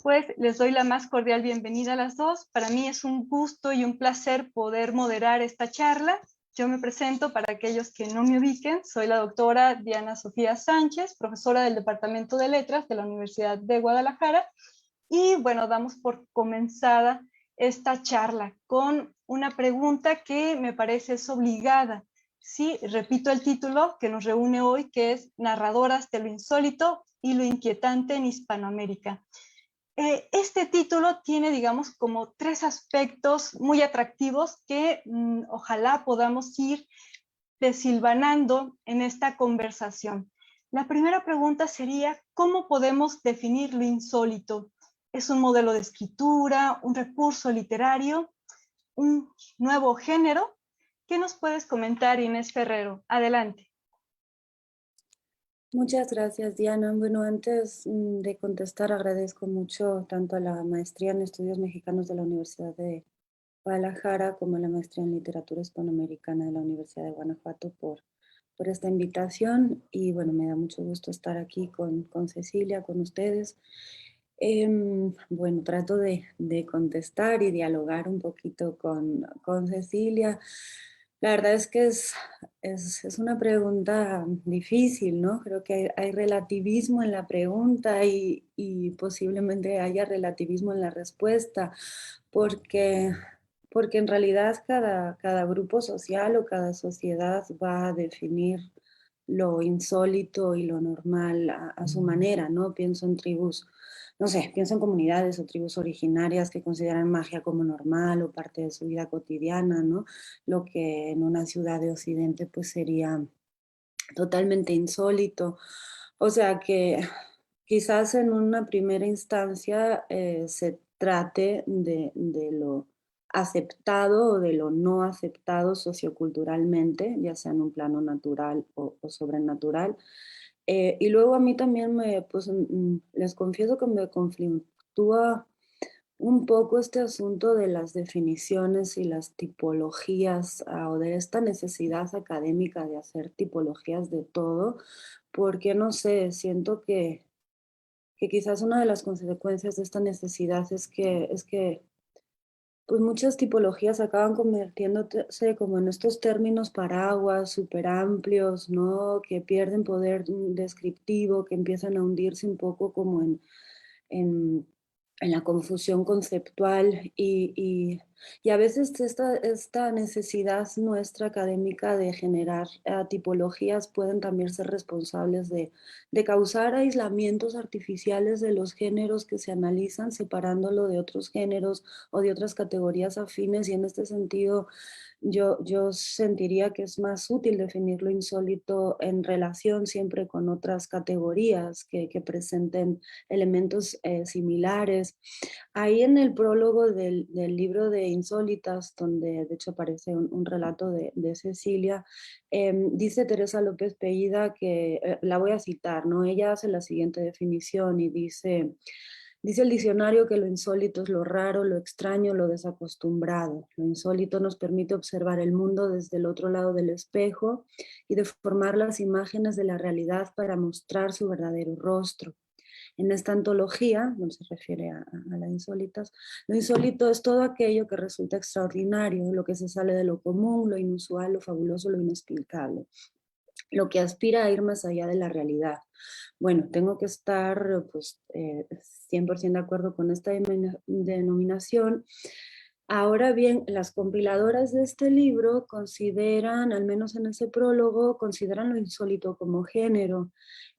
pues les doy la más cordial bienvenida a las dos. Para mí es un gusto y un placer poder moderar esta charla. Yo me presento para aquellos que no me ubiquen. Soy la doctora Diana Sofía Sánchez, profesora del Departamento de Letras de la Universidad de Guadalajara. Y bueno, damos por comenzada esta charla con una pregunta que me parece es obligada. Sí, repito el título que nos reúne hoy, que es Narradoras de lo insólito y lo inquietante en Hispanoamérica. Este título tiene, digamos, como tres aspectos muy atractivos que ojalá podamos ir desilvanando en esta conversación. La primera pregunta sería, ¿cómo podemos definir lo insólito? ¿Es un modelo de escritura, un recurso literario, un nuevo género? ¿Qué nos puedes comentar, Inés Ferrero? Adelante. Muchas gracias, Diana. Bueno, antes de contestar, agradezco mucho tanto a la maestría en Estudios Mexicanos de la Universidad de Guadalajara como a la maestría en Literatura Hispanoamericana de la Universidad de Guanajuato por esta invitación. Y bueno, me da mucho gusto estar aquí con Cecilia, con ustedes. Bueno, trato de contestar y dialogar un poquito con Cecilia. La verdad es que es una pregunta difícil, ¿no? Creo que hay relativismo en la pregunta y posiblemente haya relativismo en la respuesta, porque, porque en realidad cada grupo social o cada sociedad va a definir lo insólito y lo normal a su manera, ¿no? Pienso en tribus, no sé, pienso en comunidades o tribus originarias que consideran magia como normal o parte de su vida cotidiana, ¿no? Lo que en una ciudad de Occidente pues sería totalmente insólito. O sea que quizás en una primera instancia se trate de lo aceptado o de lo no aceptado socioculturalmente, ya sea en un plano natural o sobrenatural. Y luego a mí también pues, les confieso que me conflictúa un poco este asunto de las definiciones y las tipologías, o de esta necesidad académica de hacer tipologías de todo, porque no sé, siento que quizás una de las consecuencias de esta necesidad es que pues muchas tipologías acaban convirtiéndose como en estos términos paraguas súper amplios, ¿no? Que pierden poder descriptivo, que empiezan a hundirse un poco como en, en la confusión conceptual y a veces esta necesidad nuestra académica de generar tipologías pueden también ser responsables de causar aislamientos artificiales de los géneros que se analizan, separándolo de otros géneros o de otras categorías afines, y en este sentido yo sentiría que es más útil definir lo insólito en relación siempre con otras categorías que presenten elementos similares. Ahí en el prólogo del libro de Insólitas, donde de hecho aparece un relato de Cecilia, dice Teresa López Pellida que, la voy a citar, ¿no? Ella hace la siguiente definición y dice el diccionario que lo insólito es lo raro, lo extraño, lo desacostumbrado. Lo insólito nos permite observar el mundo desde el otro lado del espejo y deformar las imágenes de la realidad para mostrar su verdadero rostro. En esta antología, no se refiere a las insólitas, lo insólito es todo aquello que resulta extraordinario, lo que se sale de lo común, lo inusual, lo fabuloso, lo inexplicable, lo que aspira a ir más allá de la realidad. Bueno, tengo que estar pues, 100% de acuerdo con esta denominación. Ahora bien, las compiladoras de este libro consideran, al menos en ese prólogo, consideran lo insólito como género,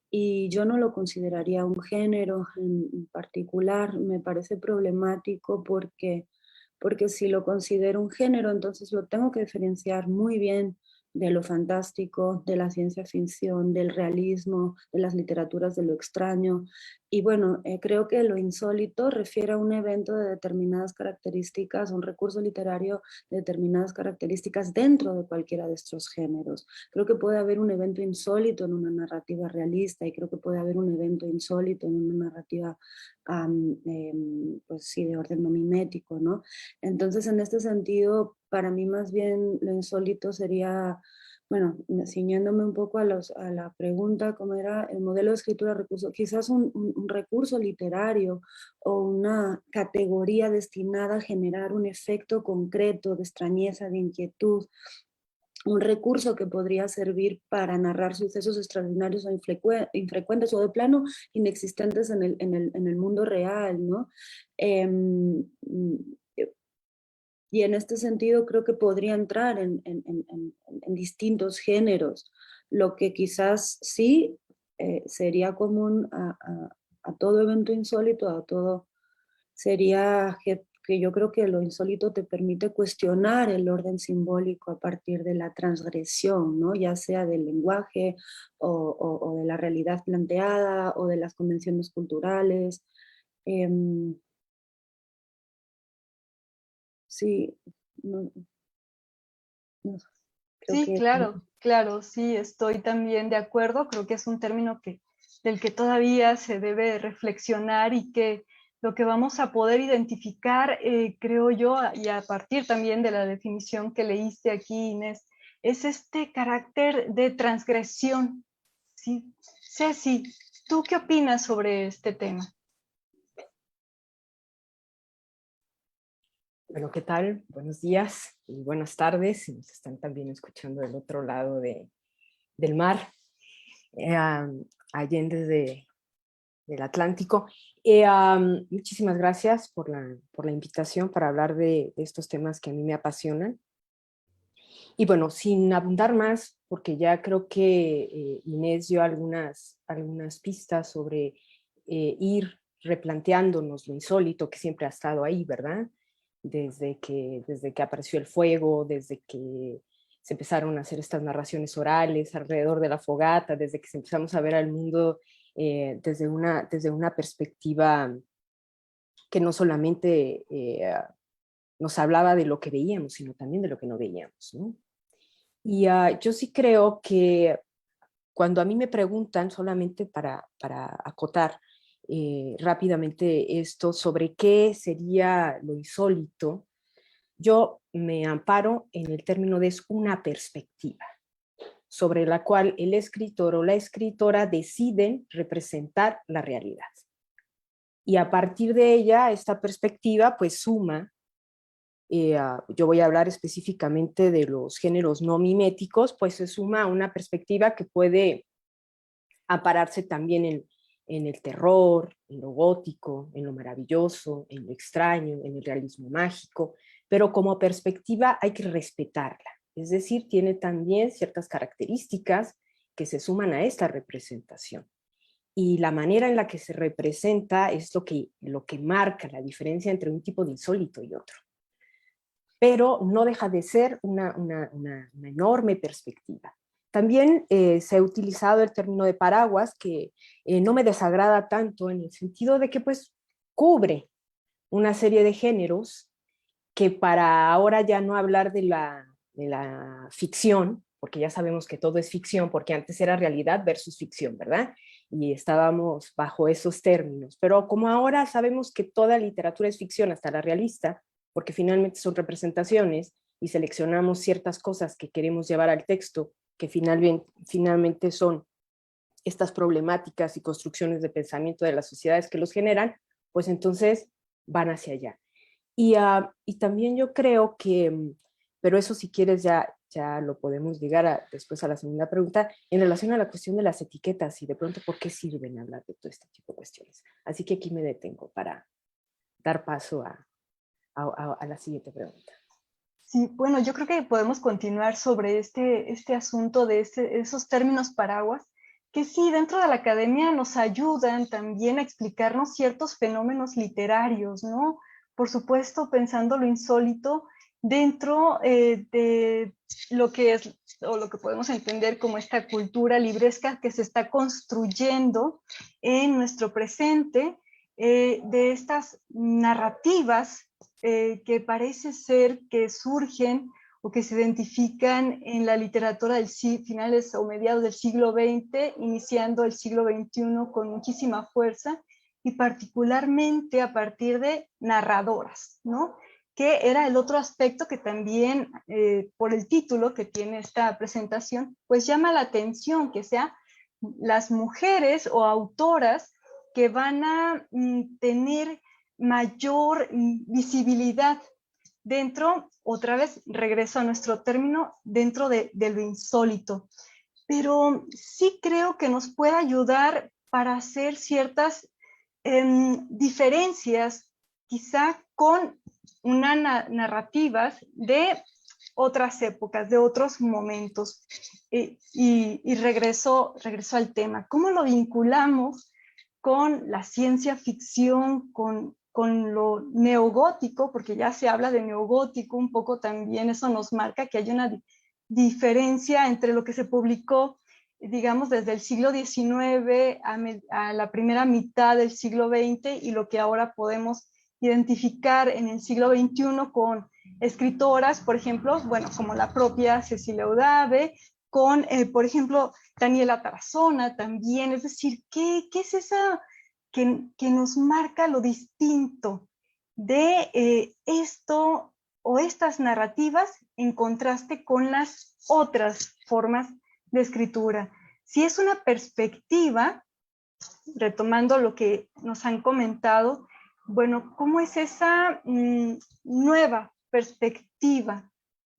y yo no lo consideraría un género en particular. Me parece problemático porque si lo considero un género, entonces lo tengo que diferenciar muy bien de lo fantástico, de la ciencia ficción, del realismo, de las literaturas de lo extraño. Y bueno, creo que lo insólito refiere a un evento de determinadas características, un recurso literario de determinadas características dentro de cualquiera de estos géneros. Creo que puede haber un evento insólito en una narrativa realista y creo que puede haber un evento insólito en una narrativa, pues sí, de orden no mimético, ¿no? Entonces, en este sentido, para mí más bien lo insólito sería Bueno, ciñéndome un poco a la pregunta, ¿cómo era el modelo de escritura recurso? Quizás un recurso literario o una categoría destinada a generar un efecto concreto de extrañeza, de inquietud, un recurso que podría servir para narrar sucesos extraordinarios o infrecuentes o de plano inexistentes en el mundo real, ¿no? Em, y en este sentido creo que podría entrar en distintos géneros, lo que quizás sí sería común a todo evento insólito, a todo, sería que yo creo que lo insólito te permite cuestionar el orden simbólico a partir de la transgresión, ¿no? Ya sea del lenguaje o de la realidad planteada o de las convenciones culturales. Em, sí, no, no, creo Sí, que claro, claro, sí, estoy también de acuerdo. Creo que es un término del que todavía se debe reflexionar y que lo que vamos a poder identificar, creo yo, y a partir también de la definición que leíste aquí, Inés, es este carácter de transgresión. Sí. Ceci, ¿tú qué opinas sobre este tema? Bueno, ¿qué tal? Buenos días y buenas tardes. Si nos están también escuchando del otro lado del mar, allende del Atlántico. Muchísimas gracias por la invitación para hablar de estos temas que a mí me apasionan. Y bueno, sin abundar más, porque ya creo que Inés dio algunas pistas sobre ir replanteándonos lo insólito que siempre ha estado ahí, ¿verdad? Desde que apareció el fuego, desde que se empezaron a hacer estas narraciones orales alrededor de la fogata, desde que empezamos a ver al mundo desde una perspectiva que no solamente nos hablaba de lo que veíamos, sino también de lo que no veíamos, ¿no? Y yo sí creo que cuando a mí me preguntan, solamente para acotar rápidamente esto, sobre qué sería lo insólito, yo me amparo en el término de es una perspectiva sobre la cual el escritor o la escritora deciden representar la realidad. Y a partir de ella, esta perspectiva pues suma. Yo voy a hablar específicamente de los géneros no miméticos, pues se suma a una perspectiva que puede ampararse también en el terror, en lo gótico, en lo maravilloso, en lo extraño, en el realismo mágico, pero como perspectiva hay que respetarla, es decir, tiene también ciertas características que se suman a esta representación. Y la manera en la que se representa es lo que marca la diferencia entre un tipo de insólito y otro. Pero no deja de ser una enorme perspectiva. También se ha utilizado el término de paraguas, que no me desagrada tanto en el sentido de que pues cubre una serie de géneros que, para ahora ya no hablar de la ficción, porque ya sabemos que todo es ficción, porque antes era realidad versus ficción, ¿verdad? Y estábamos bajo esos términos. Pero como ahora sabemos que toda literatura es ficción, hasta la realista, porque finalmente son representaciones y seleccionamos ciertas cosas que queremos llevar al texto, que finalmente son estas problemáticas y construcciones de pensamiento de las sociedades que los generan, pues entonces van hacia allá. Y también yo creo que, pero eso si quieres ya lo podemos llegar después a la segunda pregunta, en relación a la cuestión de las etiquetas y de pronto por qué sirven hablar de todo este tipo de cuestiones. Así que aquí me detengo para dar paso a la siguiente pregunta. Sí, bueno, yo creo que podemos continuar sobre este asunto de esos términos paraguas, que sí, dentro de la academia nos ayudan también a explicarnos ciertos fenómenos literarios, ¿no? Por supuesto, pensando lo insólito dentro de lo que es, o lo que podemos entender como esta cultura libresca que se está construyendo en nuestro presente, de estas narrativas que parece ser que surgen o que se identifican en la literatura del finales o mediados del siglo XX, iniciando el siglo XXI con muchísima fuerza, y particularmente a partir de narradoras, ¿no? que era el otro aspecto que también, por el título que tiene esta presentación, pues llama la atención, que sea las mujeres o autoras que van a tener mayor visibilidad dentro, otra vez regreso a nuestro término, dentro de lo insólito. Pero sí creo que nos puede ayudar para hacer ciertas diferencias, quizá con unas narrativas de otras épocas, de otros momentos. Y regreso al tema. ¿Cómo lo vinculamos con la ciencia ficción, con lo neogótico? Porque ya se habla de neogótico un poco también, eso nos marca que hay una diferencia entre lo que se publicó, digamos, desde el siglo XIX a la primera mitad del siglo XX y lo que ahora podemos identificar en el siglo XXI con escritoras, por ejemplo, bueno, como la propia Cecilia Udave, con, por ejemplo, Daniela Tarazona también. Es decir, ¿qué es esa que nos marca lo distinto de esto o estas narrativas en contraste con las otras formas de escritura? Si es una perspectiva, retomando lo que nos han comentado, bueno, ¿cómo es esa nueva perspectiva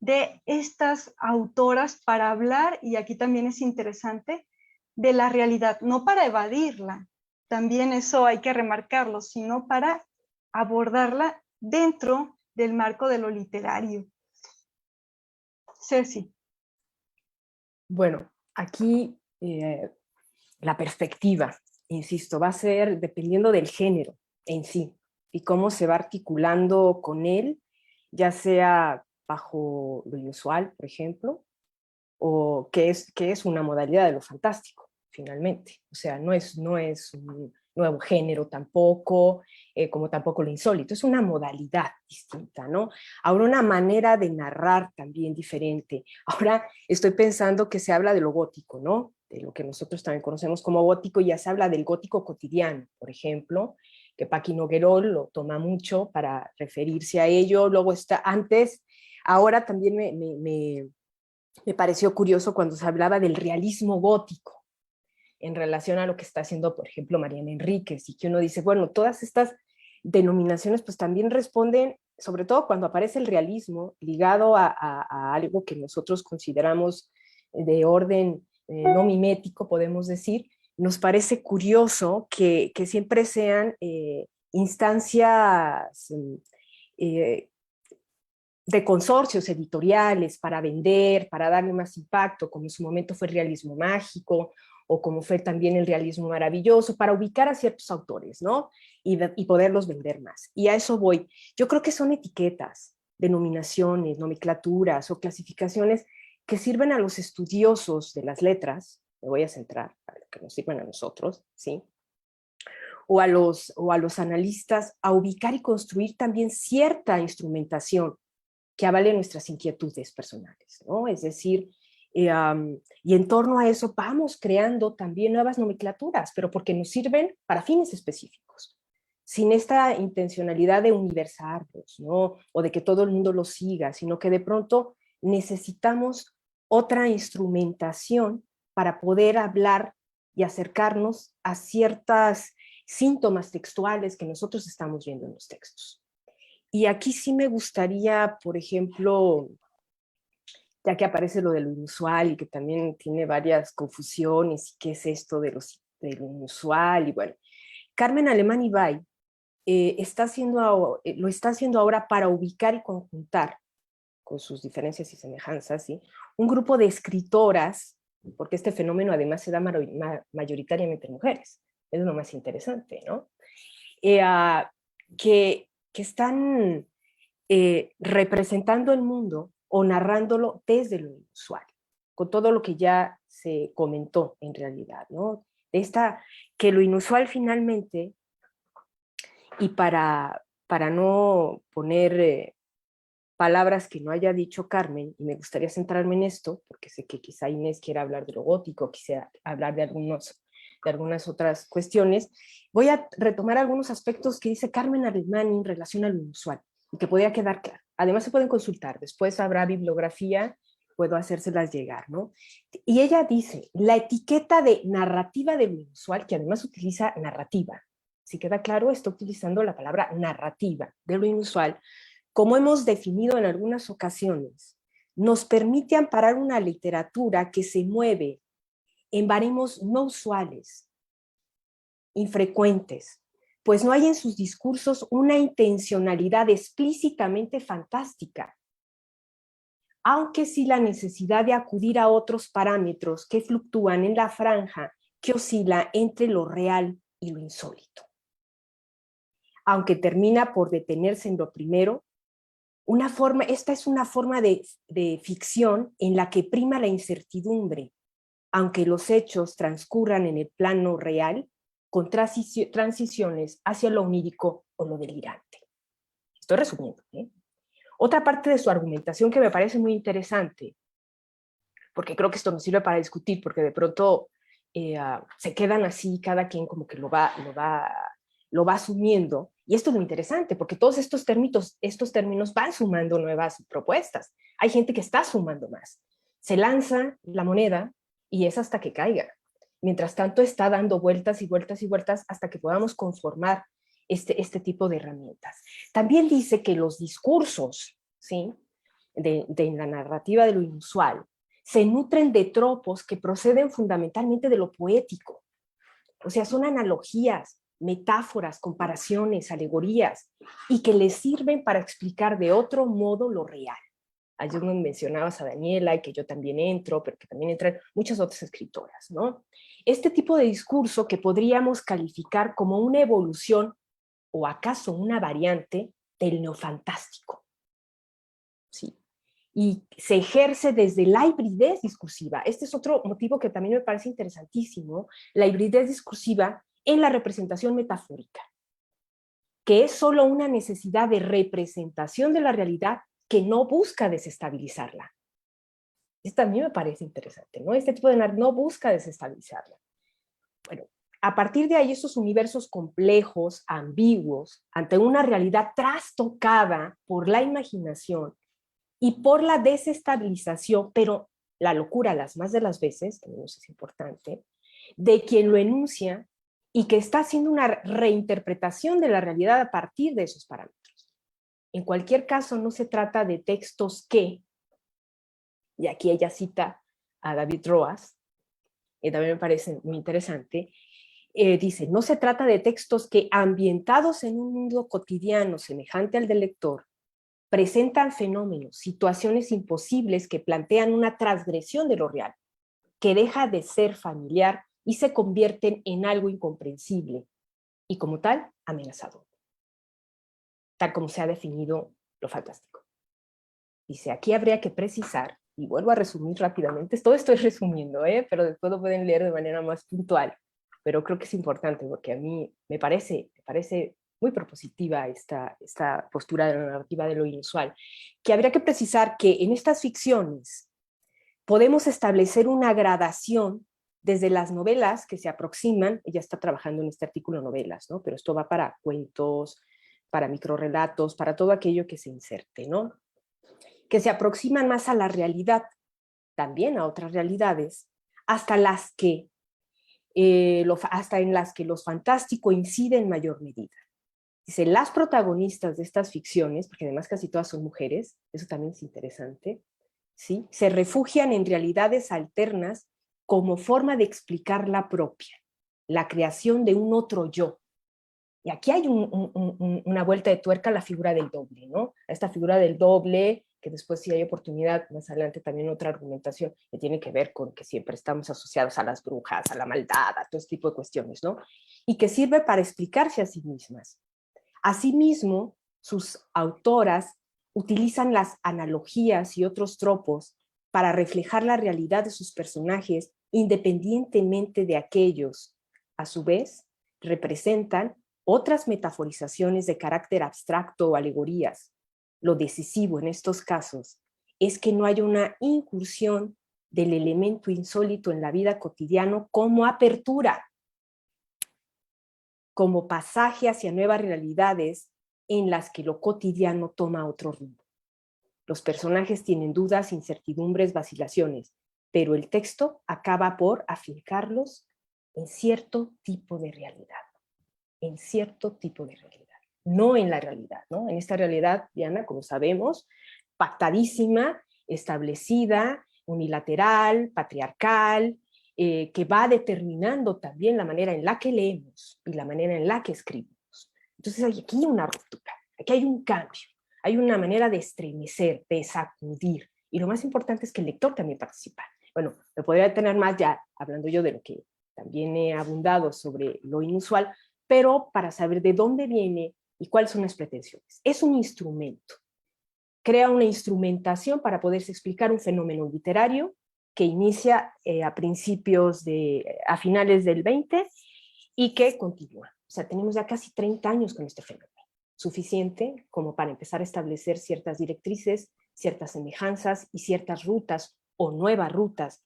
de estas autoras para hablar, y aquí también es interesante, de la realidad, no para evadirla, también eso hay que remarcarlo, sino para abordarla dentro del marco de lo literario? Ceci. Bueno, aquí la perspectiva, insisto, va a ser dependiendo del género en sí y cómo se va articulando con él, ya sea bajo lo inusual, por ejemplo, o que es una modalidad de lo fantástico, finalmente. O sea, no es un nuevo género tampoco, como tampoco lo insólito, es una modalidad distinta, ¿no? Ahora una manera de narrar también diferente. Ahora estoy pensando que se habla de lo gótico, ¿no? De lo que nosotros también conocemos como gótico, y ya se habla del gótico cotidiano, por ejemplo, que Paqui Noguerol lo toma mucho para referirse a ello. Luego está antes, ahora también me pareció curioso cuando se hablaba del realismo gótico en relación a lo que está haciendo, por ejemplo, Mariana Enríquez, y que uno dice, bueno, todas estas denominaciones pues también responden, sobre todo cuando aparece el realismo ligado a algo que nosotros consideramos de orden no mimético, podemos decir. Nos parece curioso que siempre sean instancias de consorcios editoriales para vender, para darle más impacto, como en su momento fue el realismo mágico, o como fue también el realismo maravilloso, para ubicar a ciertos autores, ¿no? Y poderlos vender más. Y a eso voy. Yo creo que son etiquetas, denominaciones, nomenclaturas o clasificaciones que sirven a los estudiosos de las letras, me voy a centrar para que nos sirvan a nosotros, ¿sí? O a los analistas a ubicar y construir también cierta instrumentación que avale nuestras inquietudes personales, ¿no? Es decir, y en torno a eso vamos creando también nuevas nomenclaturas, pero porque nos sirven para fines específicos, sin esta intencionalidad de universarlos, ¿no? O de que todo el mundo lo siga, sino que de pronto necesitamos otra instrumentación para poder hablar y acercarnos a ciertos síntomas textuales que nosotros estamos viendo en los textos. Y aquí sí me gustaría, por ejemplo, ya que aparece lo de lo inusual y que también tiene varias confusiones, y qué es esto de lo inusual, y bueno, Carmen Alemán Ibáy lo está haciendo ahora para ubicar y conjuntar, con sus diferencias y semejanzas, ¿sí? Un grupo de escritoras, porque este fenómeno además se da mayoritariamente en mujeres, es lo más interesante, ¿no? Que están representando el mundo o narrándolo desde lo inusual, con todo lo que ya se comentó en realidad, ¿no? Que lo inusual finalmente, y para no poner palabras que no haya dicho Carmen, y me gustaría centrarme en esto, porque sé que quizá Inés quiera hablar de lo gótico, quisiera hablar de algunas otras cuestiones, voy a retomar algunos aspectos que dice Carmen Alemán en relación a lo inusual. y que podría quedar claro. Además se pueden consultar, después habrá bibliografía, puedo hacérselas llegar, ¿no? Y ella dice, la etiqueta de narrativa de lo inusual, que además utiliza narrativa, si queda claro, está utilizando la palabra narrativa de lo inusual, como hemos definido en algunas ocasiones, nos permite amparar una literatura que se mueve en baremos no usuales, infrecuentes, pues no hay en sus discursos una intencionalidad explícitamente fantástica, aunque sí la necesidad de acudir a otros parámetros que fluctúan en la franja que oscila entre lo real y lo insólito. Aunque termina por detenerse en lo primero, esta es una forma de ficción en la que prima la incertidumbre, aunque los hechos transcurran en el plano real, con transiciones hacia lo onírico o lo delirante. Estoy resumiendo, ¿eh? Otra parte de su argumentación que me parece muy interesante, porque creo que esto nos sirve para discutir, porque de pronto se quedan así, cada quien como que lo va asumiendo, y esto es lo interesante, porque todos estos términos van sumando nuevas propuestas. Hay gente que está sumando más. Se lanza la moneda y es hasta que caiga. Mientras tanto está dando vueltas y vueltas y vueltas hasta que podamos conformar este tipo de herramientas. También dice que los discursos, ¿sí?, de la narrativa de lo inusual se nutren de tropos que proceden fundamentalmente de lo poético. O sea, son analogías, metáforas, comparaciones, alegorías, y que les sirven para explicar de otro modo lo real. Ayer nos mencionabas a Daniela, y que yo también entro, pero que también entran muchas otras escritoras, ¿no? Este tipo de discurso que podríamos calificar como una evolución o acaso una variante del neofantástico. Sí. Y se ejerce desde la hibridez discursiva. Este es otro motivo que también me parece interesantísimo, la hibridez discursiva en la representación metafórica, que es solo una necesidad de representación de la realidad que no busca desestabilizarla. Esto a mí me parece interesante, ¿no? Este tipo de no busca desestabilizarla. Bueno, a partir de ahí, estos universos complejos, ambiguos, ante una realidad trastocada por la imaginación y por la desestabilización, pero la locura las más de las veces, también eso es importante, de quien lo enuncia y que está haciendo una reinterpretación de la realidad a partir de esos parámetros. En cualquier caso, no se trata de textos que, y aquí ella cita a David Roas, que también me parece muy interesante, dice, no se trata de textos que, ambientados en un mundo cotidiano semejante al del lector, presentan fenómenos, situaciones imposibles que plantean una transgresión de lo real, que deja de ser familiar y se convierten en algo incomprensible, y como tal, amenazador. Tal como se ha definido lo fantástico. Dice, aquí habría que precisar, y vuelvo a resumir rápidamente, todo esto es resumiendo, pero después lo pueden leer de manera más puntual, pero creo que es importante porque a mí me parece muy propositiva esta postura de la narrativa de lo inusual, que habría que precisar que en estas ficciones podemos establecer una gradación desde las novelas que se aproximan, ella está trabajando en este artículo novelas, ¿no? Pero esto va para cuentos, para microrelatos, para todo aquello que se inserte, ¿no? Que se aproximan más a la realidad, también a otras realidades, hasta en las que lo fantástico incide en mayor medida. Dice, las protagonistas de estas ficciones, porque además casi todas son mujeres, eso también es interesante, ¿sí?, se refugian en realidades alternas como forma de explicar la propia, la creación de un otro yo. Y aquí hay una vuelta de tuerca a la figura del doble, ¿no? A esta figura del doble, que después, si hay oportunidad, más adelante también otra argumentación que tiene que ver con que siempre estamos asociados a las brujas, a la maldad, a todo este tipo de cuestiones, ¿no? Y que sirve para explicarse a sí mismas. Asimismo, sus autoras utilizan las analogías y otros tropos para reflejar la realidad de sus personajes independientemente de aquellos. A su vez, representan otras metaforizaciones de carácter abstracto o alegorías. Lo decisivo en estos casos es que no hay una incursión del elemento insólito en la vida cotidiana como apertura, como pasaje hacia nuevas realidades en las que lo cotidiano toma otro rumbo. Los personajes tienen dudas, incertidumbres, vacilaciones, pero el texto acaba por afincarlos en cierto tipo de realidad, en cierto tipo de realidad, no en la realidad, ¿no? En esta realidad, Diana, como sabemos, pactadísima, establecida, unilateral, patriarcal, que va determinando también la manera en la que leemos y la manera en la que escribimos. Entonces hay aquí una ruptura, aquí hay un cambio, hay una manera de estremecer, de sacudir, y lo más importante es que el lector también participa. Bueno, me podría detener más ya hablando yo de lo que también he abundado sobre lo inusual, pero para saber de dónde viene y cuáles son las pretensiones. Es un instrumento, crea una instrumentación para poderse explicar un fenómeno literario que inicia a finales del 20 y que continúa. O sea, tenemos ya casi 30 años con este fenómeno, suficiente como para empezar a establecer ciertas directrices, ciertas semejanzas y ciertas rutas o nuevas rutas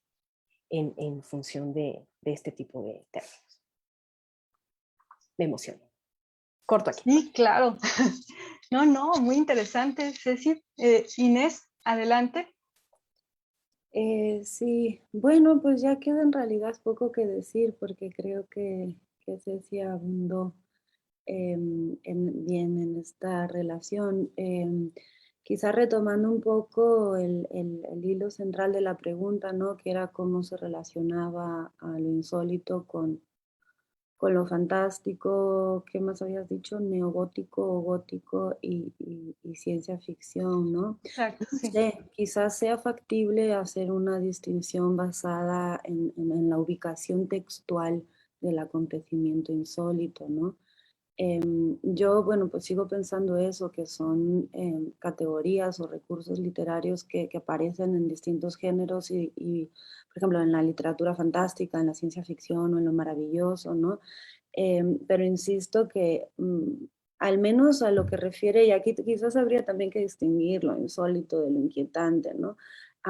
en función de este tipo de términos. Me emociono. Corto aquí. Sí, claro. No, muy interesante, Ceci. Inés, adelante. Sí, bueno, pues ya queda en realidad poco que decir porque creo que Ceci abundó bien en esta relación. Quizá retomando un poco el hilo central de la pregunta, ¿no? Que era cómo se relacionaba a lo insólito con lo fantástico. ¿Qué más habías dicho? Neogótico, gótico y ciencia ficción, ¿no? Exacto, No sí. sé, quizás sea factible hacer una distinción basada en la ubicación textual del acontecimiento insólito, ¿no? Yo, bueno, pues sigo pensando eso, que son categorías o recursos literarios que aparecen en distintos géneros y, por ejemplo, en la literatura fantástica, en la ciencia ficción o en lo maravilloso, ¿no? Pero insisto que al menos a lo que refiere, y aquí quizás habría también que distinguir lo insólito de lo inquietante, ¿no?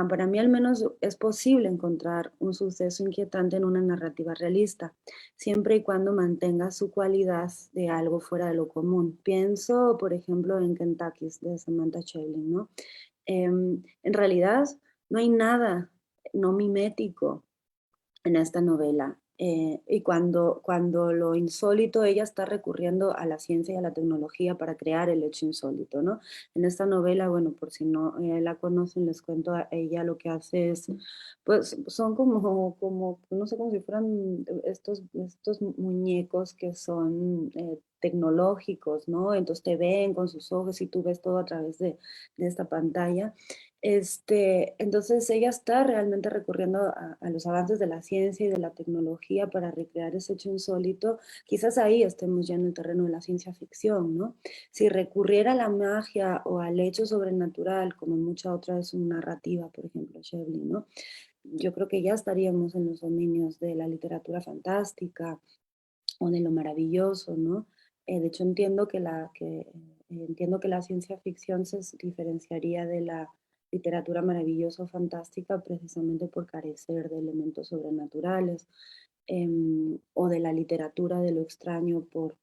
Para mí al menos es posible encontrar un suceso inquietante en una narrativa realista, siempre y cuando mantenga su cualidad de algo fuera de lo común. Pienso, por ejemplo, en Kentucky de Samantha Schweblin, ¿no? En realidad no hay nada no mimético en esta novela. Y cuando lo insólito, ella está recurriendo a la ciencia y a la tecnología para crear el hecho insólito, ¿no? En esta novela, bueno, por si no la conocen, les cuento, a ella lo que hace es, pues son como no sé, como si fueran estos muñecos que son tecnológicos, ¿no? Entonces te ven con sus ojos y tú ves todo a través de esta pantalla. Entonces ella está realmente recurriendo a los avances de la ciencia y de la tecnología para recrear ese hecho insólito. Quizás ahí estemos ya en el terreno de la ciencia ficción, ¿no? Si recurriera a la magia o al hecho sobrenatural, como en mucha otra de su narrativa, por ejemplo, Shevlin, ¿no? Yo creo que ya estaríamos en los dominios de la literatura fantástica o de lo maravilloso, ¿no? De hecho, entiendo que la ciencia ficción se diferenciaría de la literatura maravillosa o fantástica precisamente por carecer de elementos sobrenaturales, o de la literatura de lo extraño por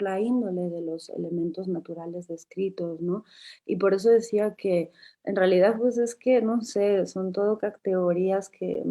la índole de los elementos naturales descritos, ¿no? Y por eso decía que en realidad, pues es que, no sé, son todo categorías que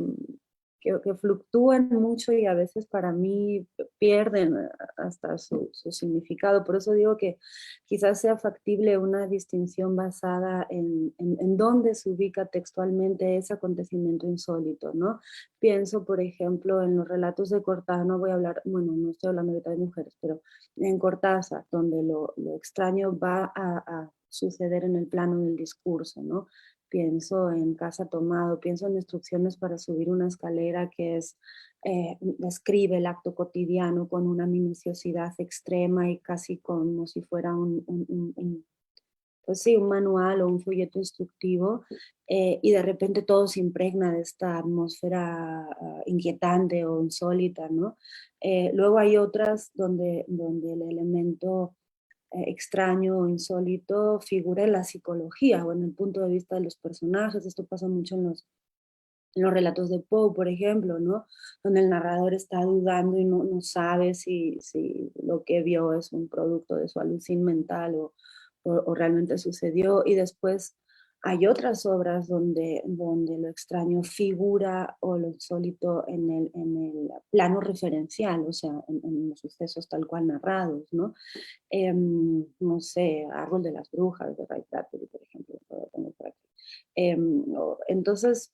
fluctúan mucho y a veces para mí pierden hasta su significado. Por eso digo que quizás sea factible una distinción basada en dónde se ubica textualmente ese acontecimiento insólito, ¿no? Pienso, por ejemplo, en los relatos de Cortázar, no voy a hablar, bueno, no estoy hablando ahorita de mujeres, pero en Cortázar, donde lo extraño va a suceder en el plano del discurso, ¿no? Pienso en Casa Tomado, pienso en Instrucciones para subir una escalera, que describe el acto cotidiano con una minuciosidad extrema y casi como si fuera pues sí, un manual o un folleto instructivo, y de repente todo se impregna de esta atmósfera inquietante o insólita, ¿no? Luego hay otras donde el elemento extraño o insólito figura en la psicología o en el punto de vista de los personajes. Esto pasa mucho en los relatos de Poe, por ejemplo, ¿no? Donde el narrador está dudando y no sabe si lo que vio es un producto de su alucin mental o realmente sucedió. Y después hay otras obras donde lo extraño figura o lo insólito en el plano referencial, o sea, en los sucesos tal cual narrados, ¿no? No sé, Árbol de las Brujas de Ray Bradbury, por ejemplo, lo tengo por aquí. Entonces,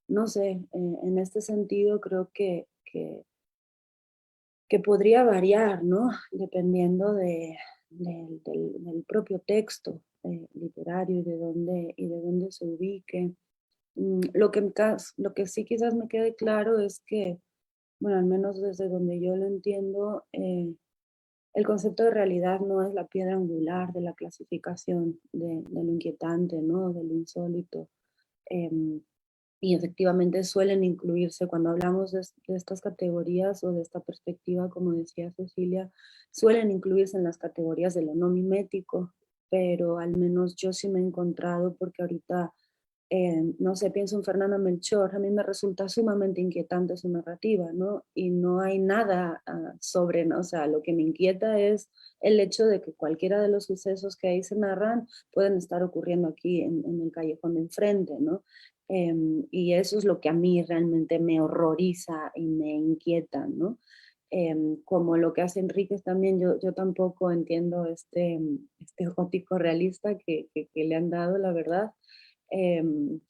no sé, en este sentido creo que podría variar, ¿no? Dependiendo del propio texto literario y de dónde se ubique. Lo que sí quizás me quede claro es que, bueno, al menos desde donde yo lo entiendo, el concepto de realidad no es la piedra angular de la clasificación de lo inquietante, ¿no? De lo insólito. Em, y efectivamente suelen incluirse, cuando hablamos de estas categorías o de esta perspectiva, como decía Cecilia, suelen incluirse en las categorías de lo no mimético, pero al menos yo sí me he encontrado, porque ahorita, no sé, pienso en Fernanda Melchor, a mí me resulta sumamente inquietante su narrativa, ¿no? Y no hay nada sobre, ¿no? O sea, lo que me inquieta es el hecho de que cualquiera de los sucesos que ahí se narran pueden estar ocurriendo aquí en el callejón de enfrente, ¿no? Y eso es lo que a mí realmente me horroriza y me inquieta, ¿no? Como lo que hace Enríquez también, yo tampoco entiendo este gótico realista que le han dado, la verdad.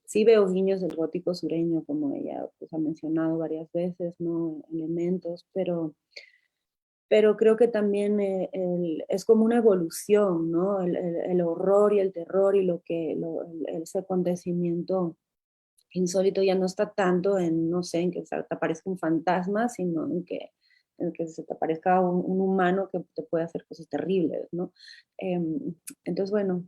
Sí veo guiños del gótico sureño, como ella pues, ha mencionado varias veces, ¿no? Elementos, pero creo que también es como una evolución, ¿no? El horror y el terror y ese acontecimiento insólito ya no está tanto en, no sé, en que se te aparezca un fantasma, sino en que se te aparezca un humano que te puede hacer cosas terribles, ¿no? Entonces, bueno,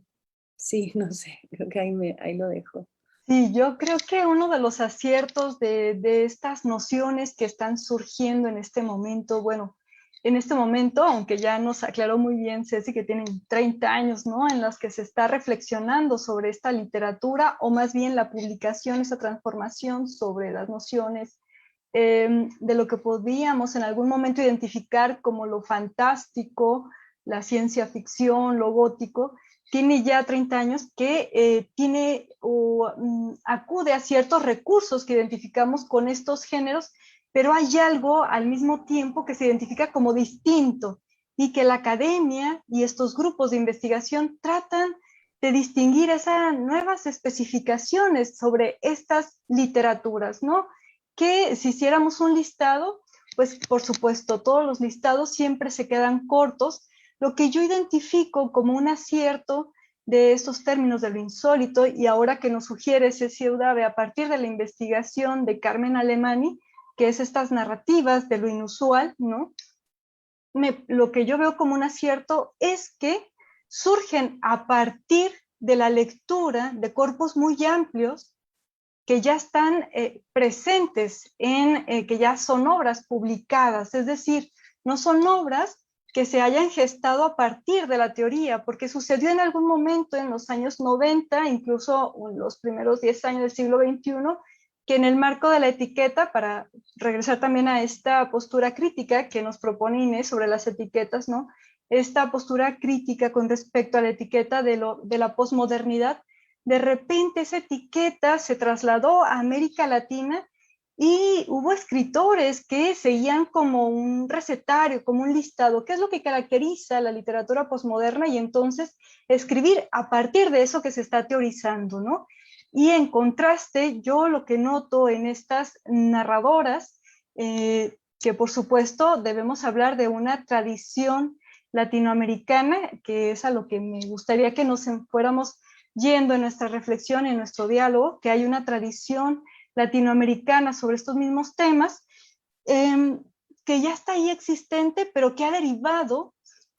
sí, no sé, creo que ahí lo dejo. Sí, yo creo que uno de los aciertos de estas nociones que están surgiendo en este momento, bueno, en este momento, aunque ya nos aclaró muy bien Ceci que tienen 30 años, ¿no? En las que se está reflexionando sobre esta literatura, o más bien la publicación, esa transformación sobre las nociones de lo que podíamos en algún momento identificar como lo fantástico, la ciencia ficción, lo gótico, tiene ya 30 años que tiene o acude a ciertos recursos que identificamos con estos géneros, pero hay algo al mismo tiempo que se identifica como distinto y que la academia y estos grupos de investigación tratan de distinguir esas nuevas especificaciones sobre estas literaturas, ¿no? Que si hiciéramos un listado, pues por supuesto todos los listados siempre se quedan cortos. Lo que yo identifico como un acierto de estos términos de lo insólito, y ahora que nos sugiere Ceci Eudave a partir de la investigación de Carmen Alemany, que es estas narrativas de lo inusual, ¿no? Lo que yo veo como un acierto es que surgen a partir de la lectura de corpus muy amplios que ya están presentes que ya son obras publicadas, es decir, no son obras que se hayan gestado a partir de la teoría, porque sucedió en algún momento en los años 90, incluso en los primeros 10 años del siglo XXI, que en el marco de la etiqueta, para regresar también a esta postura crítica que nos propone Inés sobre las etiquetas, ¿no? Esta postura crítica con respecto a la etiqueta de la posmodernidad, de repente esa etiqueta se trasladó a América Latina y hubo escritores que seguían como un recetario, como un listado, qué es lo que caracteriza la literatura posmoderna, y entonces escribir a partir de eso que se está teorizando, ¿no? Y en contraste, yo lo que noto en estas narradoras, que por supuesto debemos hablar de una tradición latinoamericana, que es a lo que me gustaría que nos fuéramos yendo en nuestra reflexión, en nuestro diálogo, que hay una tradición latinoamericana sobre estos mismos temas, que ya está ahí existente, pero que ha derivado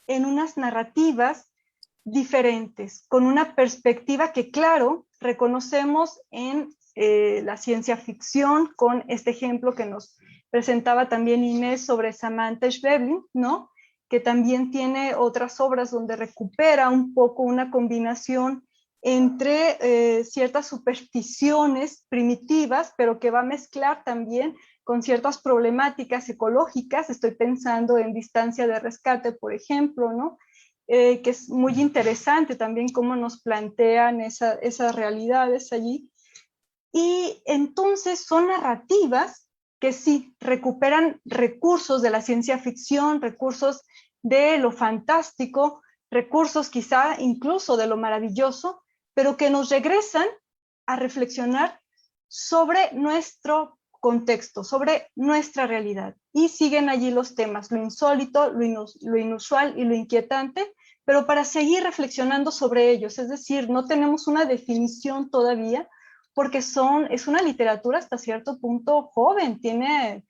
en unas narrativas diferentes, con una perspectiva que, claro, reconocemos en la ciencia ficción, con este ejemplo que nos presentaba también Inés sobre Samantha Schweblin, ¿no? Que también tiene otras obras donde recupera un poco una combinación entre ciertas supersticiones primitivas, pero que va a mezclar también con ciertas problemáticas ecológicas. Estoy pensando en Distancia de Rescate, por ejemplo, ¿no? Que es muy interesante también cómo nos plantean esas realidades allí. Y entonces son narrativas que sí recuperan recursos de la ciencia ficción, recursos de lo fantástico, recursos quizá incluso de lo maravilloso, pero que nos regresan a reflexionar sobre nuestro contexto, sobre nuestra realidad. Y siguen allí los temas, lo insólito, lo inusual y lo inquietante, pero para seguir reflexionando sobre ellos. Es decir, no tenemos una definición todavía, porque es una literatura hasta cierto punto joven, tiene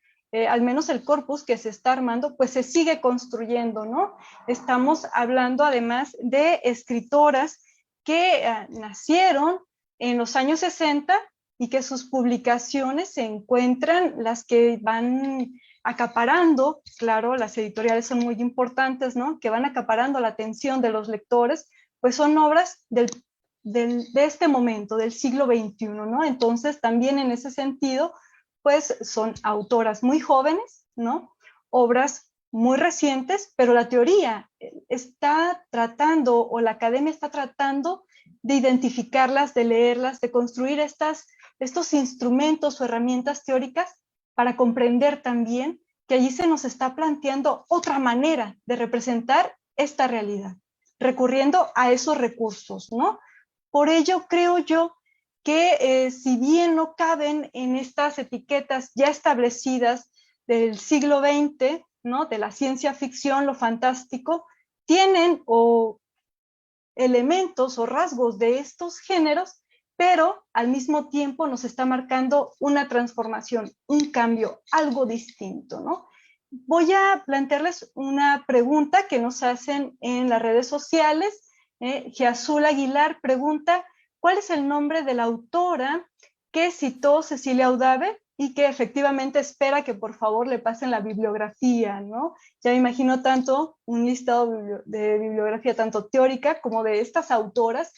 al menos el corpus que se está armando, pues se sigue construyendo, ¿no? Estamos hablando además de escritoras que nacieron en los años 60 y que sus publicaciones se encuentran, las que van acaparando, claro, las editoriales son muy importantes, ¿no? Que van acaparando la atención de los lectores, pues son obras de este momento, del siglo XXI, ¿no? Entonces, también en ese sentido, pues son autoras muy jóvenes, ¿no? Obras muy recientes, pero la teoría está tratando, o la academia está tratando de identificarlas, de leerlas, de construir estos instrumentos o herramientas teóricas para comprender también que allí se nos está planteando otra manera de representar esta realidad, recurriendo a esos recursos, ¿no? Por ello creo yo que si bien no caben en estas etiquetas ya establecidas del siglo XX, ¿no? De la ciencia ficción, lo fantástico, tienen elementos o rasgos de estos géneros, pero al mismo tiempo nos está marcando una transformación, un cambio, algo distinto, ¿no? Voy a plantearles una pregunta que nos hacen en las redes sociales. Giazul Aguilar pregunta, ¿cuál es el nombre de la autora que citó Cecilia Audave y que efectivamente espera que por favor le pasen la bibliografía, ¿no? Ya me imagino tanto un listado de bibliografía tanto teórica como de estas autoras,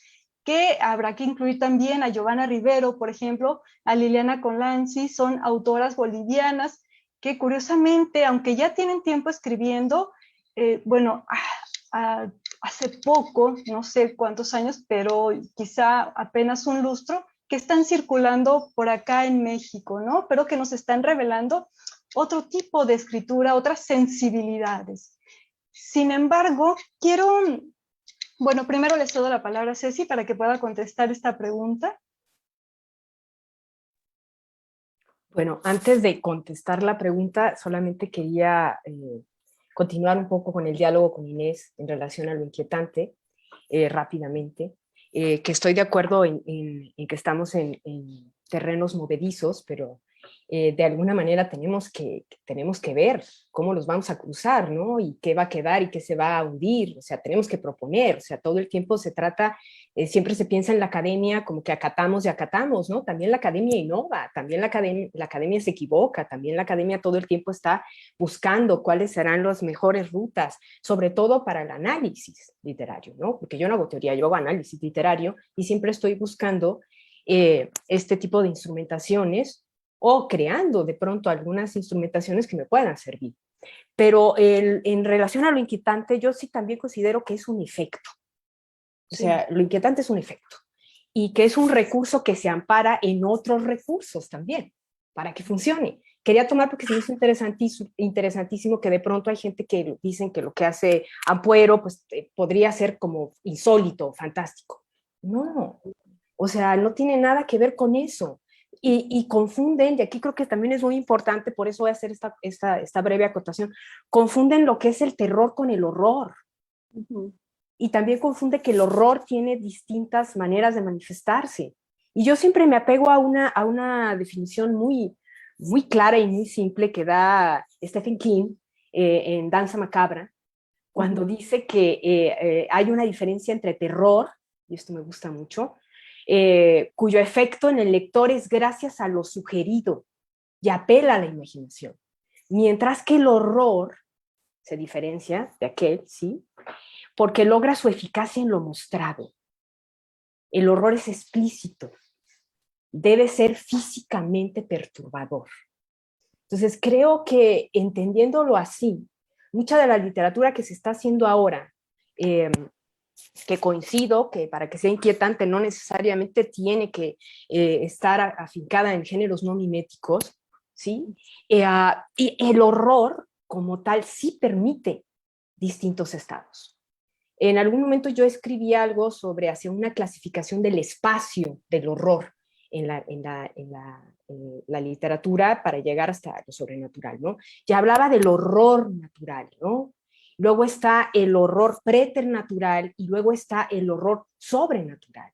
que habrá que incluir también a Giovanna Rivero, por ejemplo, a Liliana Colanzi, son autoras bolivianas que curiosamente, aunque ya tienen tiempo escribiendo, bueno, hace poco, no sé cuántos años, pero quizá apenas un lustro, que están circulando por acá en México, ¿no? Pero que nos están revelando otro tipo de escritura, otras sensibilidades. Sin embargo, bueno, primero le cedo la palabra a Ceci para que pueda contestar esta pregunta. Bueno, antes de contestar la pregunta, solamente quería continuar un poco con el diálogo con Inés en relación a lo inquietante, rápidamente, que estoy de acuerdo en que estamos en terrenos movedizos, pero de alguna manera tenemos que ver cómo los vamos a cruzar, ¿no? Y qué va a quedar y qué se va a hundir, o sea, tenemos que proponer, o sea, todo el tiempo se trata, siempre se piensa en la academia como que acatamos y acatamos, ¿no? También la academia innova, también la academia se equivoca, también la academia todo el tiempo está buscando cuáles serán las mejores rutas, sobre todo para el análisis literario, ¿no? Porque yo no hago teoría, yo hago análisis literario y siempre estoy buscando este tipo de instrumentaciones o creando de pronto algunas instrumentaciones que me puedan servir. Pero en relación a lo inquietante, yo sí también considero que es un efecto. O sea, lo inquietante es un efecto. Y que es un recurso que se ampara en otros recursos también, para que funcione. Quería tomar porque se me hizo interesantísimo que de pronto hay gente que dicen que lo que hace Ampuero pues, podría ser como insólito, fantástico. No, o sea, no tiene nada que ver con eso. Y confunden, y aquí creo que también es muy importante, por eso voy a hacer esta breve acotación, confunden lo que es el terror con el horror. Y también confunde que el horror tiene distintas maneras de manifestarse. Y yo siempre me apego a una definición muy, muy clara y muy simple que da Stephen King en Danza Macabra, cuando dice que hay una diferencia entre terror, y esto me gusta mucho, cuyo efecto en el lector es gracias a lo sugerido y apela a la imaginación. Mientras que el horror se diferencia de aquel, ¿sí? Porque logra su eficacia en lo mostrado. el horror es explícito, debe ser físicamente perturbador. Entonces creo que entendiéndolo así, mucha de la literatura que se está haciendo ahora, que coincido, que para que sea inquietante no necesariamente tiene que estar afincada en géneros no miméticos, ¿sí? Y el horror como tal sí permite distintos estados. En algún momento yo escribí algo sobre hacia una clasificación del espacio del horror en la literatura para llegar hasta lo sobrenatural, ¿no? Ya hablaba del horror natural, ¿no? Luego está el horror preternatural y luego está el horror sobrenatural.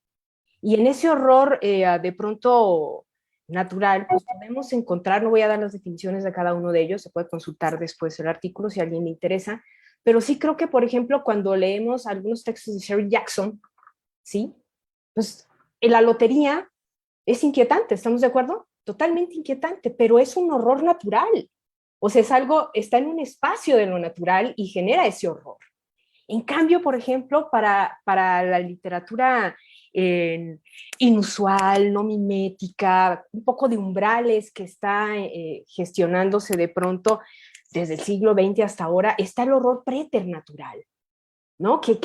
Y en ese horror de pronto natural, pues podemos encontrar, no voy a dar las definiciones de cada uno de ellos, se puede consultar después el artículo si a alguien le interesa, pero sí creo que, por ejemplo, cuando leemos algunos textos de Shirley Jackson, ¿sí? Pues en la lotería es inquietante, ¿estamos de acuerdo? Totalmente inquietante, pero es un horror natural. O sea, es algo, está en un espacio de lo natural y genera ese horror. En cambio, por ejemplo, para la literatura inusual, no mimética, un poco de umbrales que está gestionándose de pronto desde el siglo XX hasta ahora, está el horror preternatural, ¿no? Que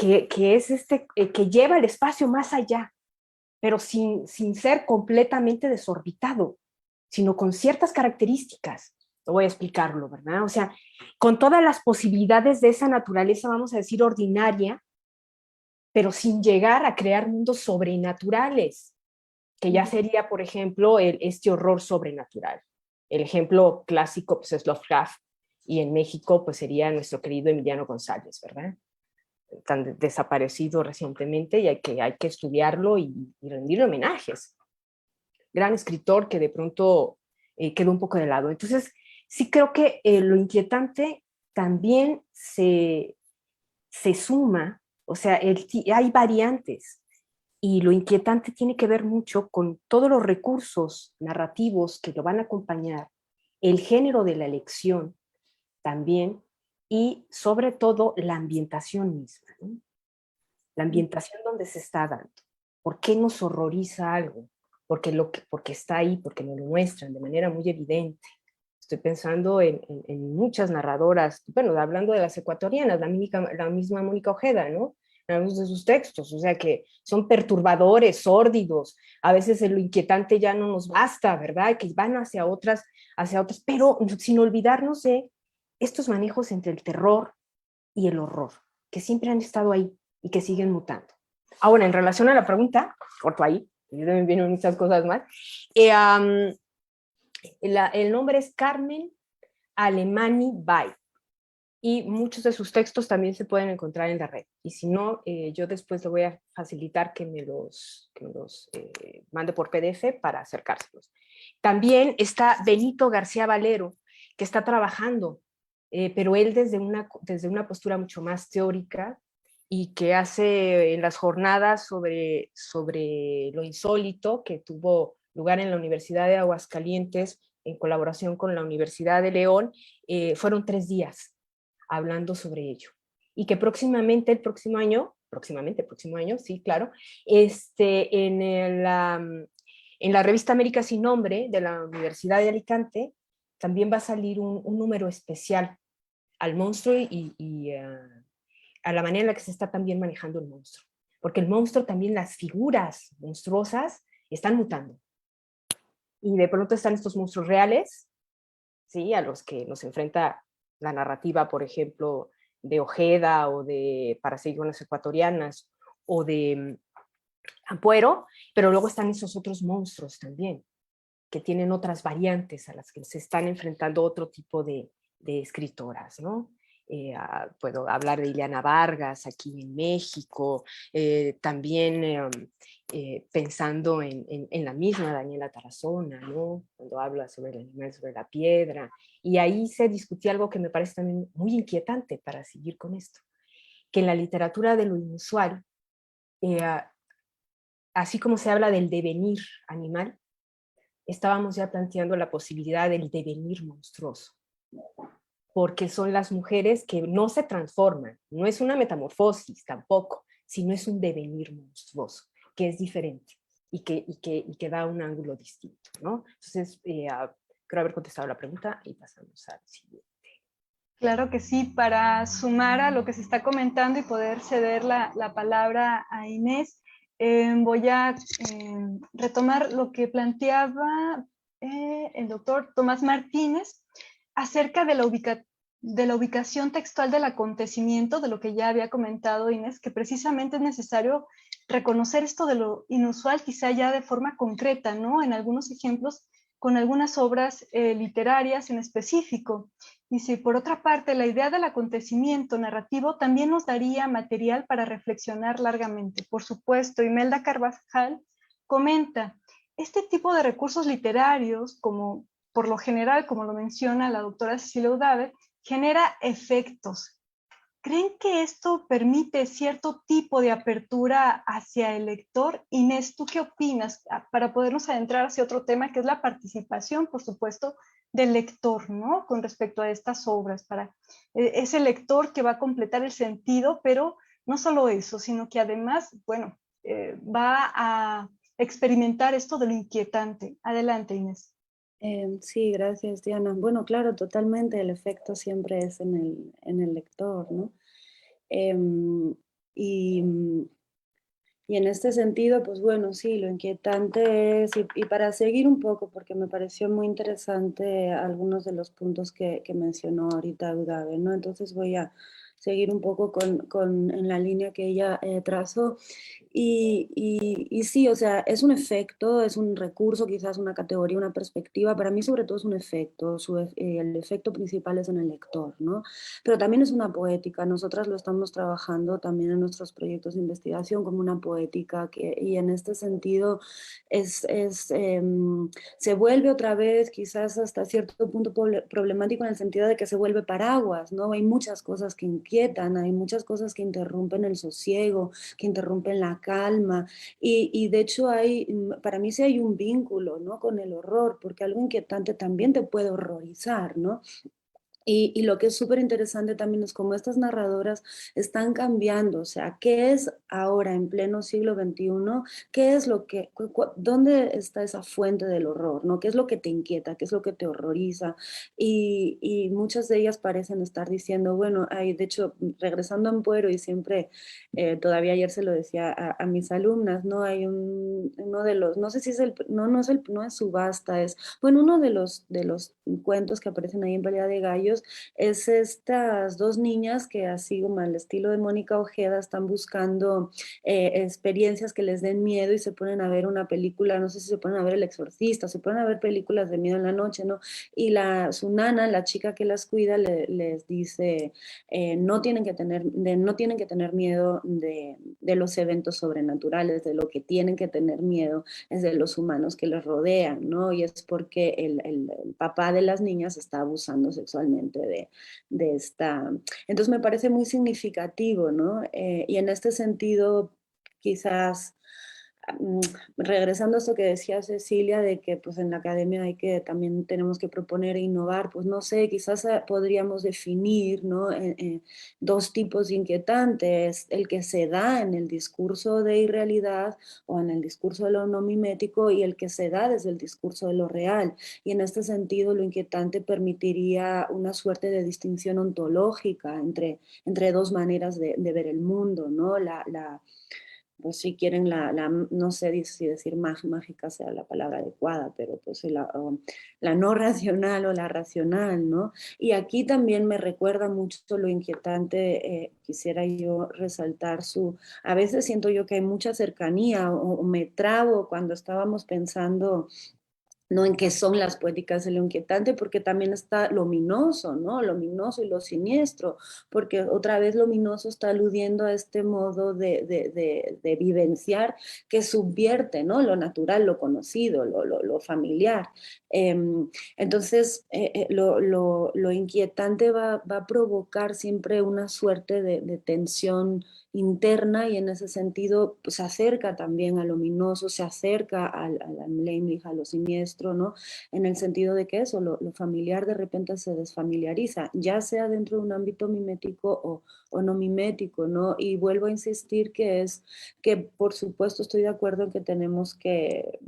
es que lleva el espacio más allá, pero sin ser completamente desorbitado, sino con ciertas características. No voy a explicarlo, ¿verdad? O sea, con todas las posibilidades de esa naturaleza, vamos a decir, ordinaria, pero sin llegar a crear mundos sobrenaturales, que ya sería, por ejemplo, este horror sobrenatural. El ejemplo clásico pues, es Lovecraft, y en México pues sería nuestro querido Emiliano González, ¿verdad? Tan desaparecido recientemente y hay que estudiarlo y rendirle homenajes. Gran escritor que de pronto quedó un poco de lado. Entonces, sí creo que lo inquietante también se suma, o sea, hay variantes, y lo inquietante tiene que ver mucho con todos los recursos narrativos que lo van a acompañar, el género de la elección también, y sobre todo la ambientación misma, ¿no? La ambientación donde se está dando. ¿Por qué nos horroriza algo? Porque está ahí, porque nos lo muestran de manera muy evidente. Estoy pensando en muchas narradoras, bueno, hablando de las ecuatorianas, la misma Mónica Ojeda, ¿no? Hablamos de sus textos, o sea que son perturbadores, sórdidos, a veces lo inquietante ya no nos basta, ¿verdad? Que van hacia otras, pero sin olvidarnos de estos manejos entre el terror y el horror, que siempre han estado ahí y que siguen mutando. Ahora, en relación a la pregunta, corto ahí, y también vienen muchas cosas más, el nombre es Carmen Alemany Bay, y muchos de sus textos también se pueden encontrar en la red. Y si no, yo después le voy a facilitar que me los mande por PDF para acercárselos. También está Benito García Valero, que está trabajando, pero él desde una postura mucho más teórica y que hace en las jornadas sobre lo insólito que tuvo lugar en la Universidad de Aguascalientes en colaboración con la Universidad de León, fueron 3 días hablando sobre ello. Y que próximamente, el próximo año, sí, claro, en la revista América Sin Nombre de la Universidad de Alicante, también va a salir un número especial al monstruo y a la manera en la que se está también manejando el monstruo. Porque el monstruo también, las figuras monstruosas están mutando. Y de pronto están estos monstruos reales, ¿sí? A los que nos enfrenta la narrativa, por ejemplo, de Ojeda o de Para seguir con las ecuatorianas o de Ampuero, pero luego están esos otros monstruos también, que tienen otras variantes a las que se están enfrentando otro tipo de escritoras, ¿no? Puedo hablar de Ileana Vargas aquí en México, también pensando en la misma Daniela Tarazona, ¿no? Cuando habla sobre el animal sobre la piedra, y ahí se discutía algo que me parece también muy inquietante para seguir con esto, que en la literatura de lo inusual, así como se habla del devenir animal, estábamos ya planteando la posibilidad del devenir monstruoso, porque son las mujeres que no se transforman, no es una metamorfosis tampoco, sino es un devenir monstruoso, que es diferente y que da un ángulo distinto, ¿no? Entonces, creo haber contestado la pregunta y pasamos al siguiente. Claro que sí, para sumar a lo que se está comentando y poder ceder la palabra a Inés, voy a retomar lo que planteaba el doctor Tomás Martínez acerca de la ubicación textual del acontecimiento, de lo que ya había comentado Inés, que precisamente es necesario reconocer esto de lo inusual, quizá ya de forma concreta, ¿no? En algunos ejemplos, con algunas obras literarias en específico. Y si por otra parte la idea del acontecimiento narrativo también nos daría material para reflexionar largamente. Por supuesto, Imelda Carvajal comenta, este tipo de recursos literarios, como por lo general, como lo menciona la doctora Cecilia Udave, genera efectos. ¿Creen que esto permite cierto tipo de apertura hacia el lector? Inés, ¿tú qué opinas? Para podernos adentrar hacia otro tema, que es la participación, por supuesto, del lector, ¿no? Con respecto a estas obras, para ese lector que va a completar el sentido, pero no solo eso, sino que además, bueno, va a experimentar esto de lo inquietante. Adelante, Inés. Sí, gracias, Diana. Bueno, claro, totalmente, el efecto siempre es en el lector, ¿no? Em, y, y en este sentido, pues bueno, sí, lo inquietante es, y para seguir un poco, porque me pareció muy interesante algunos de los puntos que mencionó ahorita Udave, ¿no? Entonces voy a seguir un poco en la línea que ella trazó. Y sí, o sea, es un efecto, es un recurso, quizás una categoría, una perspectiva. Para mí, sobre todo, es un efecto. El efecto principal es en el lector, ¿no? Pero también es una poética. Nosotras lo estamos trabajando también en nuestros proyectos de investigación como una poética, y en este sentido se vuelve otra vez, quizás hasta cierto punto problemático en el sentido de que se vuelve paraguas, ¿no? Hay muchas cosas que inquietan, hay muchas cosas que interrumpen el sosiego, que interrumpen la calma, y de hecho para mí sí hay un vínculo, ¿no? Con el horror, porque algo inquietante también te puede horrorizar, ¿no? Y lo que es súper interesante también es cómo estas narradoras están cambiando, o sea, ¿qué es ahora en pleno siglo XXI? ¿Qué es lo que, dónde está esa fuente del horror, ¿no? ¿Qué es lo que te inquieta? ¿Qué es lo que te horroriza? Y muchas de ellas parecen estar diciendo, bueno, de hecho, regresando a Ampuero, y siempre, todavía ayer se lo decía a mis alumnas, ¿no? Hay uno de los, no sé si es no es subasta, bueno, uno de los cuentos que aparecen ahí en Pelea de Gallos es estas dos niñas que, así como al estilo de Mónica Ojeda, están buscando experiencias que les den miedo, y se ponen a ver una película, no sé si se ponen a ver El Exorcista, se ponen a ver películas de miedo en la noche, ¿no? Y su nana, la chica que las cuida, les dice, no tienen que tener miedo de los eventos sobrenaturales, de lo que tienen que tener miedo es de los humanos que los rodean, ¿no? Y es porque el papá de las niñas está abusando sexualmente de esta. Entonces me parece muy significativo, ¿no? Y en este sentido, quizás mm, regresando a esto que decía Cecilia, de que pues en la academia también tenemos que proponer e innovar, pues no sé, quizás podríamos definir, ¿no? Dos tipos inquietantes: el que se da en el discurso de irrealidad o en el discurso de lo no mimético, y el que se da desde el discurso de lo real. Y en este sentido, lo inquietante permitiría una suerte de distinción ontológica entre dos maneras de ver el mundo, ¿no? Pues si quieren no sé si decir mágica sea la palabra adecuada, pero pues la no racional o la racional, ¿no? Y aquí también me recuerda mucho lo inquietante, quisiera yo resaltar a veces siento yo que hay mucha cercanía, o me trabo cuando estábamos pensando no en qué son las poéticas de lo inquietante, porque también está lo ominoso, ¿no? Lo ominoso y lo siniestro, porque otra vez lo ominoso está aludiendo a este modo de vivenciar que subvierte, ¿no? Lo natural, lo conocido, lo familiar. Entonces, lo inquietante va a provocar siempre una suerte de tensión interna, y en ese sentido pues, se acerca también al ominoso, se acerca al Unheimlich, a lo siniestro, ¿no? En el sentido de que eso, lo familiar de repente se desfamiliariza, ya sea dentro de un ámbito mimético o no mimético, ¿no? Y vuelvo a insistir que por supuesto estoy de acuerdo en que tenemos que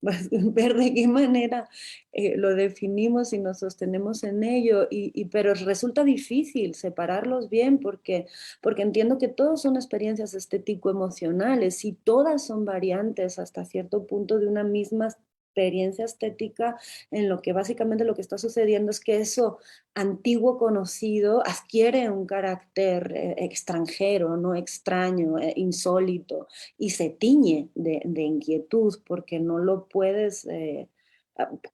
ver de qué manera lo definimos y nos sostenemos en ello, pero resulta difícil separarlos bien porque entiendo que todos son experiencias estético-emocionales y todas son variantes hasta cierto punto de una misma experiencia estética, en lo que básicamente lo que está sucediendo es que eso antiguo conocido adquiere un carácter extranjero, no extraño, insólito, y se tiñe de inquietud porque no lo puedes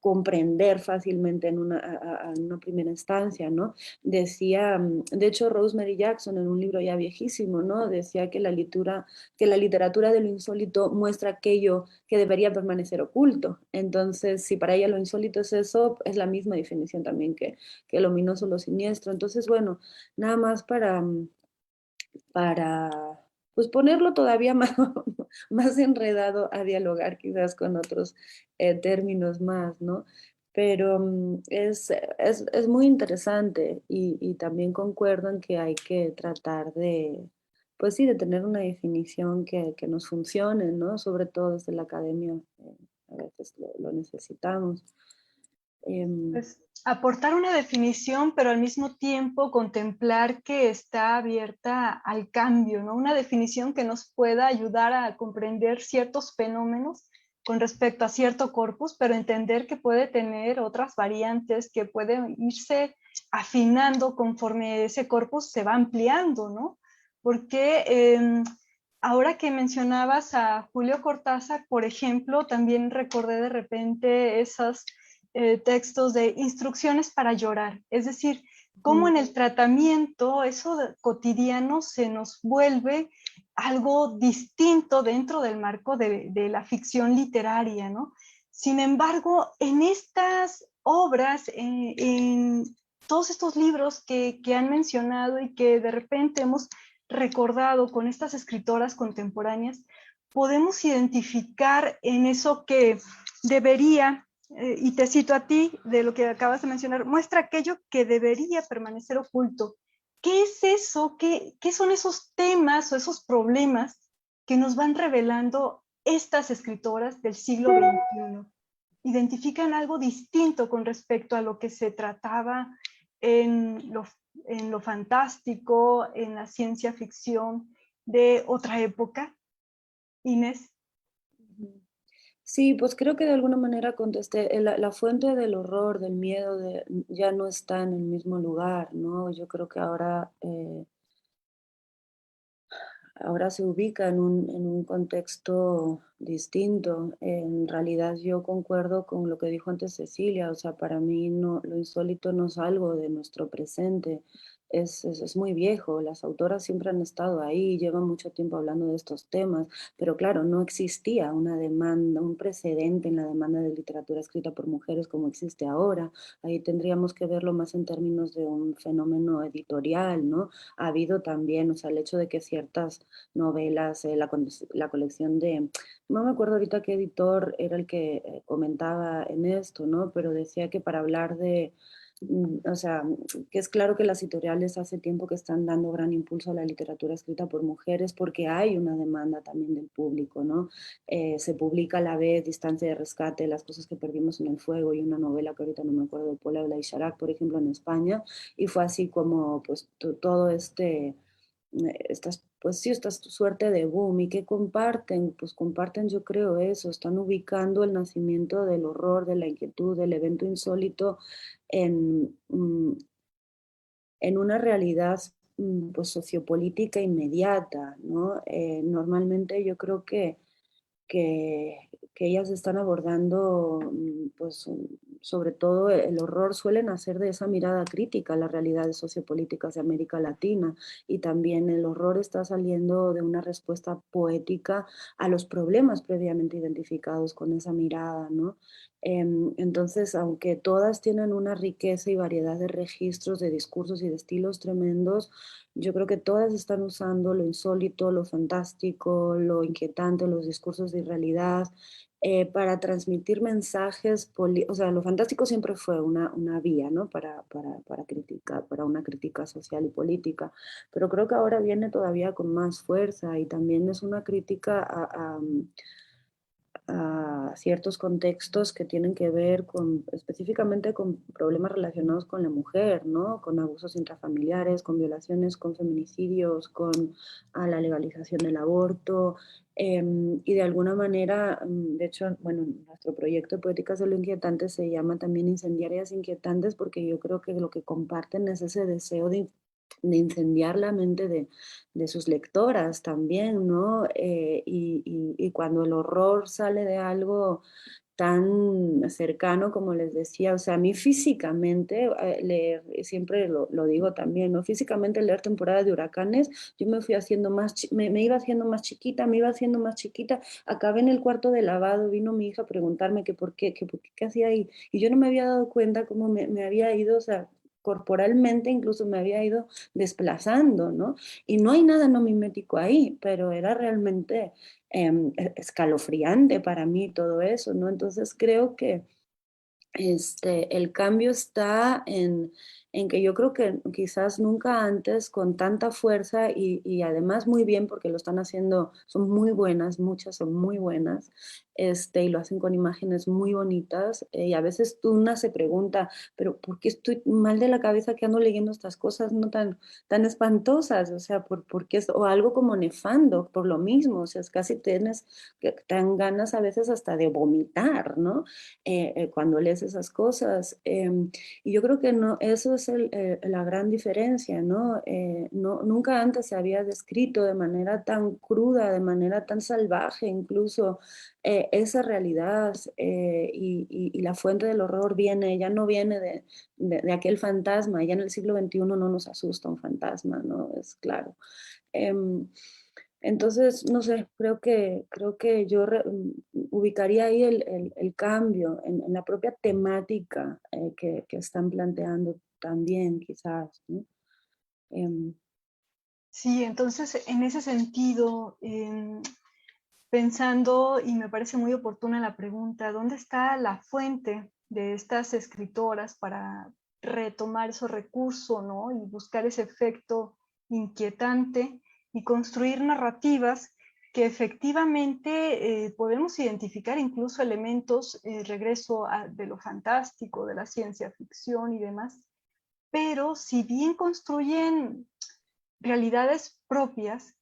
comprender fácilmente en una primera instancia, ¿no? Decía, de hecho, Rosemary Jackson en un libro ya viejísimo, ¿no? Decía que que la literatura de lo insólito muestra aquello que debería permanecer oculto. Entonces, si para ella lo insólito es eso, es la misma definición también que lo ominoso, lo siniestro. Entonces, bueno, nada más para pues ponerlo todavía más, más enredado a dialogar quizás con otros términos más, ¿no? Pero es muy interesante y también concuerdo en que hay que tratar de, pues sí, de tener una definición que nos funcione, ¿no? Sobre todo desde la academia, a veces lo necesitamos. Pues aportar una definición, pero al mismo tiempo contemplar que está abierta al cambio, ¿no? Una definición que nos pueda ayudar a comprender ciertos fenómenos con respecto a cierto corpus, pero entender que puede tener otras variantes, que puede irse afinando conforme ese corpus se va ampliando, ¿no? Porque ahora que mencionabas a Julio Cortázar, por ejemplo, también recordé de repente esas textos de instrucciones para llorar, es decir, cómo en el tratamiento eso cotidiano se nos vuelve algo distinto dentro del marco de la ficción literaria, ¿no? Sin embargo, en estas obras, en todos estos libros que han mencionado y que de repente hemos recordado con estas escritoras contemporáneas, podemos identificar en eso que debería y te cito a ti de lo que acabas de mencionar, muestra aquello que debería permanecer oculto. ¿Qué es eso? ¿Qué son esos temas o esos problemas que nos van revelando estas escritoras del siglo XXI? Identifican algo distinto con respecto a lo que se trataba en lo fantástico, en la ciencia ficción de otra época. Inés. Sí, pues creo que de alguna manera contesté, la fuente del horror, del miedo, ya no está en el mismo lugar, ¿no? Yo creo que ahora se ubica en un contexto distinto. En realidad yo concuerdo con lo que dijo antes Cecilia, o sea, para mí no, lo insólito no es algo de nuestro presente, es muy viejo, las autoras siempre han estado ahí, llevan mucho tiempo hablando de estos temas, pero claro, no existía una demanda, un precedente en la demanda de literatura escrita por mujeres como existe ahora. Ahí tendríamos que verlo más en términos de un fenómeno editorial, ¿no? Ha habido también, o sea, el hecho de que ciertas novelas, la colección de, no me acuerdo ahorita qué editor era el que comentaba en esto, ¿no? Pero decía que para hablar de, o sea, que es claro que las editoriales hace tiempo que están dando gran impulso a la literatura escrita por mujeres porque hay una demanda también del público, ¿no? Se publica a la vez Distancia de Rescate, Las cosas que perdimos en el fuego y una novela que ahorita no me acuerdo de Paula Blay-Charac, por ejemplo, en España, y fue así como pues todo pues sí, esta suerte de boom. ¿Y qué comparten? Pues comparten, yo creo, eso, están ubicando el nacimiento del horror, de la inquietud, del evento insólito en, en una realidad pues sociopolítica inmediata, ¿no? Normalmente yo creo que ellas están abordando, pues, sobre todo el horror, suelen hacer de esa mirada crítica a las realidades sociopolíticas de América Latina, y también el horror está saliendo de una respuesta poética a los problemas previamente identificados con esa mirada, ¿no? Entonces, aunque todas tienen una riqueza y variedad de registros, de discursos y de estilos tremendos, yo creo que todas están usando lo insólito, lo fantástico, lo inquietante, los discursos de irrealidad, para transmitir mensajes, o sea, lo fantástico siempre fue una vía, ¿no? Para criticar, para una crítica social y política, pero creo que ahora viene todavía con más fuerza y también es una crítica a ciertos contextos que tienen que ver con, específicamente con problemas relacionados con la mujer, ¿no? Con abusos intrafamiliares, con violaciones, con feminicidios, con la legalización del aborto. Y de alguna manera, de hecho, bueno, nuestro proyecto de Poéticas de lo Inquietante se llama también Incendiarias Inquietantes, porque yo creo que lo que comparten es ese deseo de incendiar la mente de sus lectoras también, ¿no? Y cuando el horror sale de algo tan cercano, como les decía, o sea, a mí físicamente, leer, siempre lo digo también, ¿no? Físicamente leer Temporada de Huracanes, yo me fui haciendo me iba haciendo más chiquita, me iba haciendo más chiquita, acabé en el cuarto de lavado, vino mi hija a preguntarme que por qué, qué hacía ahí, y yo no me había dado cuenta cómo me había ido, o sea, corporalmente incluso me había ido desplazando, ¿no? Y no hay nada no mimético ahí, pero era realmente escalofriante para mí todo eso, ¿no? Entonces creo que el cambio está en que yo creo que quizás nunca antes con tanta fuerza y además muy bien porque lo están haciendo, son muy buenas, muchas son muy buenas, y lo hacen con imágenes muy bonitas y a veces una se pregunta, pero ¿por qué estoy mal de la cabeza que ando leyendo estas cosas no tan espantosas? O sea, porque es o algo como nefando, por lo mismo, o sea, es casi que te dan ganas a veces hasta de vomitar, ¿no? Cuando lees esas cosas. Y yo creo que no, eso es la gran diferencia, ¿no? Nunca antes se había descrito de manera tan cruda, de manera tan salvaje, incluso esa realidad y la fuente del horror ya no viene de aquel fantasma, ya en el siglo XXI no nos asusta un fantasma, ¿no? Es claro. Entonces, no sé, creo que yo ubicaría ahí el cambio en la propia temática que están planteando también, quizás, ¿no? Em, Sí, entonces en ese sentido, pensando, y me parece muy oportuna la pregunta, ¿dónde está la fuente de estas escritoras para retomar esos recursos, ¿no? Y buscar ese efecto inquietante y construir narrativas que efectivamente podemos identificar incluso elementos, de lo fantástico, de la ciencia ficción y demás, pero si bien construyen realidades propias,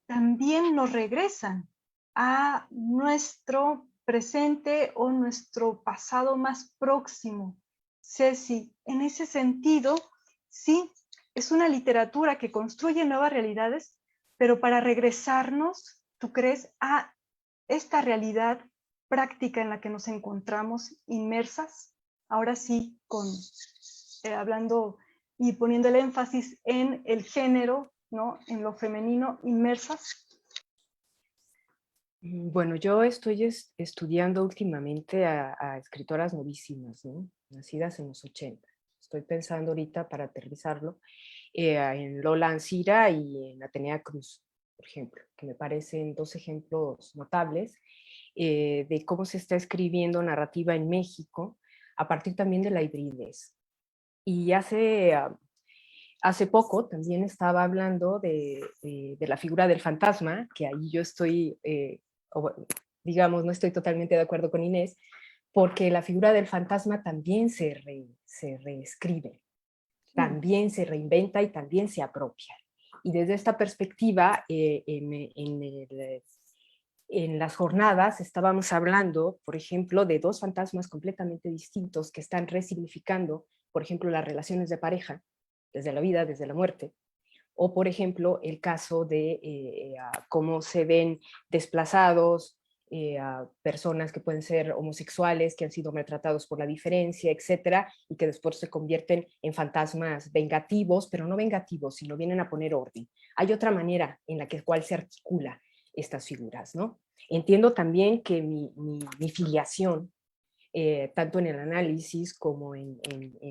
también nos regresan a nuestro presente o nuestro pasado más próximo. Ceci, en ese sentido, sí, es una literatura que construye nuevas realidades, pero para regresarnos, ¿tú crees, a esta realidad práctica en la que nos encontramos inmersas? Ahora sí, hablando y poniendo el énfasis en el género, ¿no? En lo femenino, inmersas. Bueno, yo estoy estudiando últimamente a escritoras novísimas, ¿no? Nacidas en los 80. Estoy pensando ahorita para aterrizarlo en Lola Ancira y en Atenea Cruz, por ejemplo, que me parecen dos ejemplos notables de cómo se está escribiendo narrativa en México a partir también de la hibridez. Y hace poco también estaba hablando de la figura del fantasma, que ahí yo estoy, digamos, no estoy totalmente de acuerdo con Inés, porque la figura del fantasma también se reescribe, también se reinventa y también se apropia. Y desde esta perspectiva, en las jornadas estábamos hablando, por ejemplo, de dos fantasmas completamente distintos que están resignificando, por ejemplo, las relaciones de pareja, desde la vida, desde la muerte, o por ejemplo, el caso de cómo se ven desplazados a personas que pueden ser homosexuales, que han sido maltratados por la diferencia, etcétera, y que después se convierten en fantasmas vengativos, pero no vengativos, sino vienen a poner orden. Hay otra manera en la cual se articula estas figuras, ¿no? Entiendo también que mi filiación, tanto en el análisis como en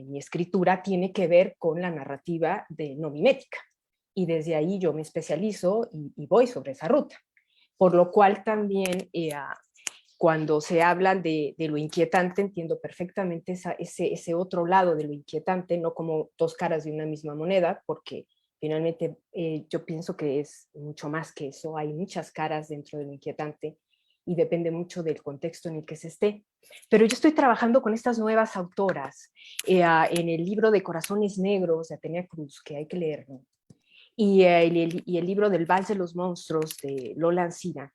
mi escritura, tiene que ver con la narrativa de no mimética, y desde ahí yo me especializo y voy sobre esa ruta. Por lo cual también cuando se habla de lo inquietante, entiendo perfectamente ese otro lado de lo inquietante, no como dos caras de una misma moneda, porque finalmente yo pienso que es mucho más que eso, hay muchas caras dentro de lo inquietante y depende mucho del contexto en el que se esté. Pero yo estoy trabajando con estas nuevas autoras en el libro de Corazones Negros de Atenea Cruz, que hay que leerlo, y el libro del Vals de los Monstruos de Lola Ancira.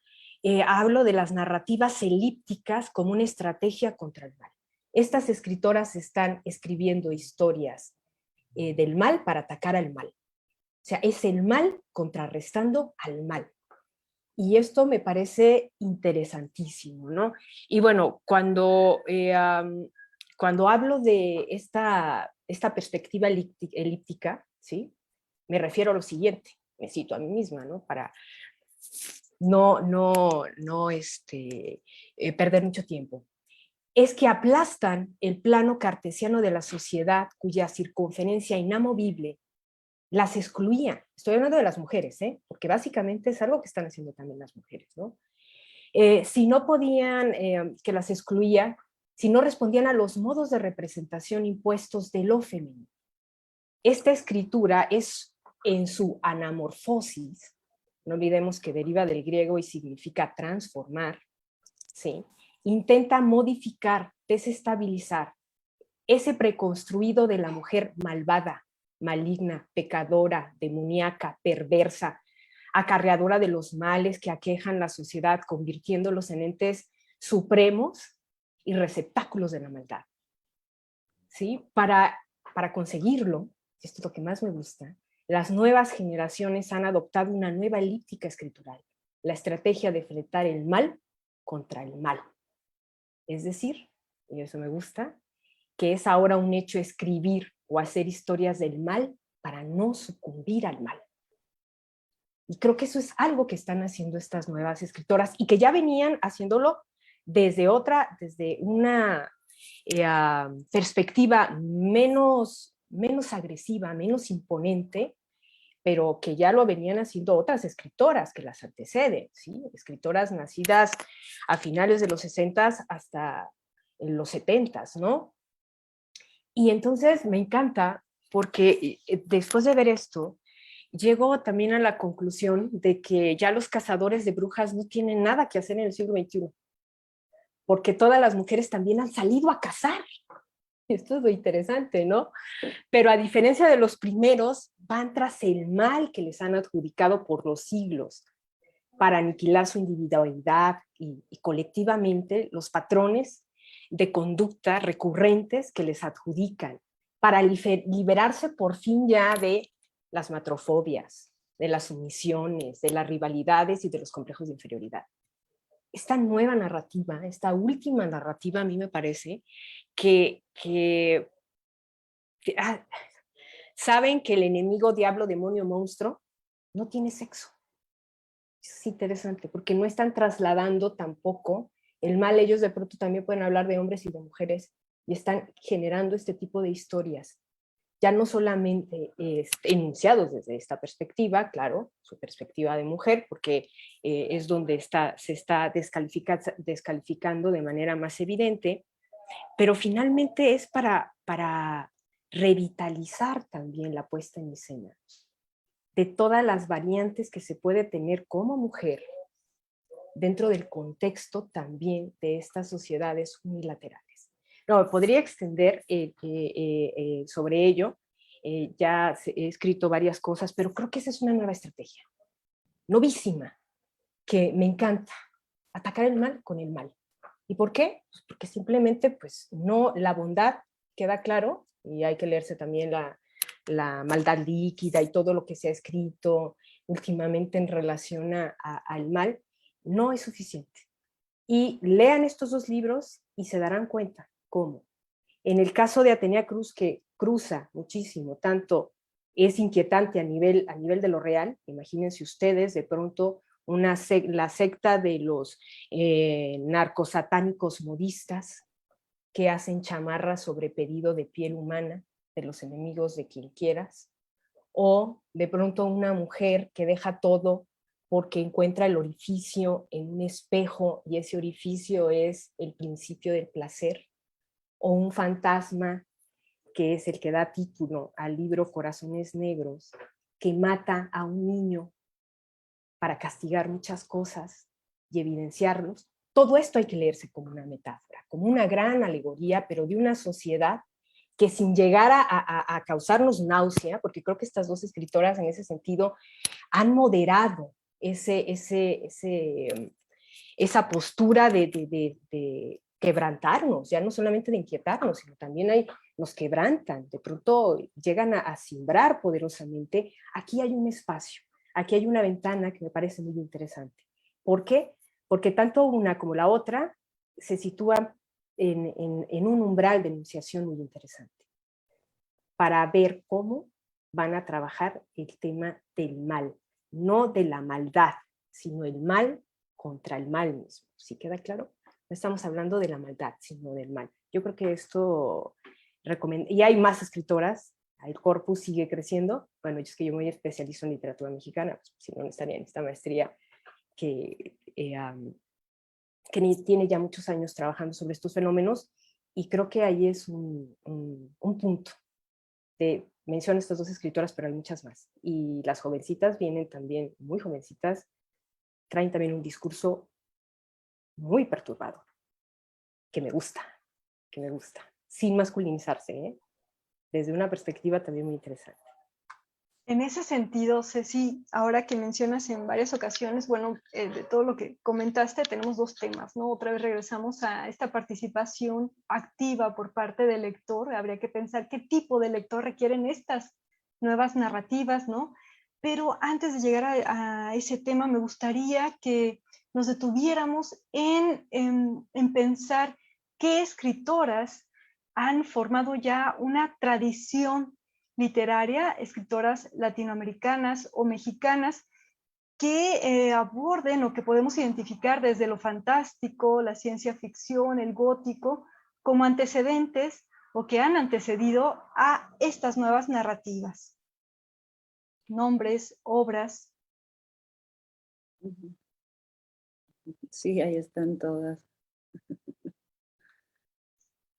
Hablo de las narrativas elípticas como una estrategia contra el mal. Estas escritoras están escribiendo historias del mal para atacar al mal. O sea, es el mal contrarrestando al mal. Y esto me parece interesantísimo, ¿no? Y bueno, cuando hablo de esta perspectiva elíptica, ¿sí? Me refiero a lo siguiente, me cito a mí misma, ¿no? Para no perder mucho tiempo. Es que aplastan el plano cartesiano de la sociedad cuya circunferencia inamovible las excluía. Estoy hablando de las mujeres, porque básicamente es algo que están haciendo también las mujeres, ¿no? Si no podían, que las excluía, si no respondían a los modos de representación impuestos de lo femenino. Esta escritura es en su anamorfosis, no olvidemos que deriva del griego y significa transformar, ¿sí? Intenta modificar, desestabilizar ese preconstruido de la mujer malvada, maligna, pecadora, demoníaca, perversa, acarreadora de los males que aquejan la sociedad, convirtiéndolos en entes supremos y receptáculos de la maldad. ¿Sí? Para conseguirlo, esto es lo que más me gusta, las nuevas generaciones han adoptado una nueva elíptica escritural, la estrategia de enfrentar el mal contra el mal. Es decir, y eso me gusta, que es ahora un hecho escribir o hacer historias del mal para no sucumbir al mal. Y creo que eso es algo que están haciendo estas nuevas escritoras y que ya venían haciéndolo desde una perspectiva menos agresiva, menos imponente, pero que ya lo venían haciendo otras escritoras que las anteceden, ¿sí? Escritoras nacidas a finales de los 60 hasta los 70, ¿no? Y entonces me encanta porque después de ver esto, llego también a la conclusión de que ya los cazadores de brujas no tienen nada que hacer en el siglo XXI, porque todas las mujeres también han salido a cazar. Esto es lo interesante, ¿no? Pero a diferencia de los primeros, van tras el mal que les han adjudicado por los siglos para aniquilar su individualidad y colectivamente los patrones de conducta recurrentes que les adjudican, para liberarse por fin ya de las matrofobias, de las sumisiones, de las rivalidades y de los complejos de inferioridad. Esta nueva narrativa, esta última narrativa, a mí me parece que saben que el enemigo, diablo, demonio, monstruo, no tiene sexo. Es interesante, porque no están trasladando tampoco el mal. Ellos de pronto también pueden hablar de hombres y de mujeres y están generando este tipo de historias. Ya no solamente enunciados desde esta perspectiva, claro, su perspectiva de mujer, porque es donde se está descalificando de manera más evidente, pero finalmente es para revitalizar también la puesta en escena de todas las variantes que se puede tener como mujer dentro del contexto también de estas sociedades unilaterales. No, podría extender sobre ello, ya he escrito varias cosas, pero creo que esa es una nueva estrategia, novísima, que me encanta, atacar el mal con el mal. ¿Y por qué? Pues porque simplemente, pues, no, la bondad queda claro, y hay que leerse también la maldad líquida y todo lo que se ha escrito últimamente en relación al mal, no es suficiente. Y lean estos dos libros y se darán cuenta cómo. En el caso de Atenea Cruz, que cruza muchísimo, tanto es inquietante a nivel de lo real, imagínense ustedes de pronto la secta de los narcosatánicos modistas que hacen chamarras sobre pedido de piel humana de los enemigos de quien quieras, o de pronto una mujer que deja todo porque encuentra el orificio en un espejo y ese orificio es el principio del placer, o un fantasma que es el que da título al libro Corazones Negros, que mata a un niño para castigar muchas cosas y evidenciarlos. Todo esto hay que leerse como una metáfora, como una gran alegoría, pero de una sociedad que sin llegar a causarnos náusea, porque creo que estas dos escritoras en ese sentido han moderado esa postura de quebrantarnos, ya no solamente de inquietarnos, sino también nos quebrantan, de pronto llegan a simbrar poderosamente. Aquí hay un espacio, aquí hay una ventana que me parece muy interesante. ¿Por qué? Porque tanto una como la otra se sitúan en un umbral de enunciación muy interesante, para ver cómo van a trabajar el tema del mal, no de la maldad, sino el mal contra el mal mismo. ¿Sí queda claro? No estamos hablando de la maldad, sino del mal. Yo creo que esto recomiendo, y hay más escritoras, el corpus sigue creciendo. Bueno, es que yo me especializo en literatura mexicana, pues, si no estaría en esta maestría que tiene ya muchos años trabajando sobre estos fenómenos, y creo que ahí es un punto. Menciono estas dos escritoras, pero hay muchas más. Y las jovencitas vienen también, muy jovencitas, traen también un discurso muy perturbador, que me gusta, sin masculinizarse, ¿eh? Desde una perspectiva también muy interesante. En ese sentido, Ceci, ahora que mencionas en varias ocasiones, bueno, de todo lo que comentaste, tenemos dos temas, ¿no? Otra vez regresamos a esta participación activa por parte del lector. Habría que pensar qué tipo de lector requieren estas nuevas narrativas, ¿no? Pero antes de llegar a ese tema, me gustaría que nos detuviéramos en pensar qué escritoras han formado ya una tradición literaria, escritoras latinoamericanas o mexicanas que aborden o que podemos identificar desde lo fantástico, la ciencia ficción, el gótico, como antecedentes o que han antecedido a estas nuevas narrativas. Nombres, obras. Sí, ahí están todas.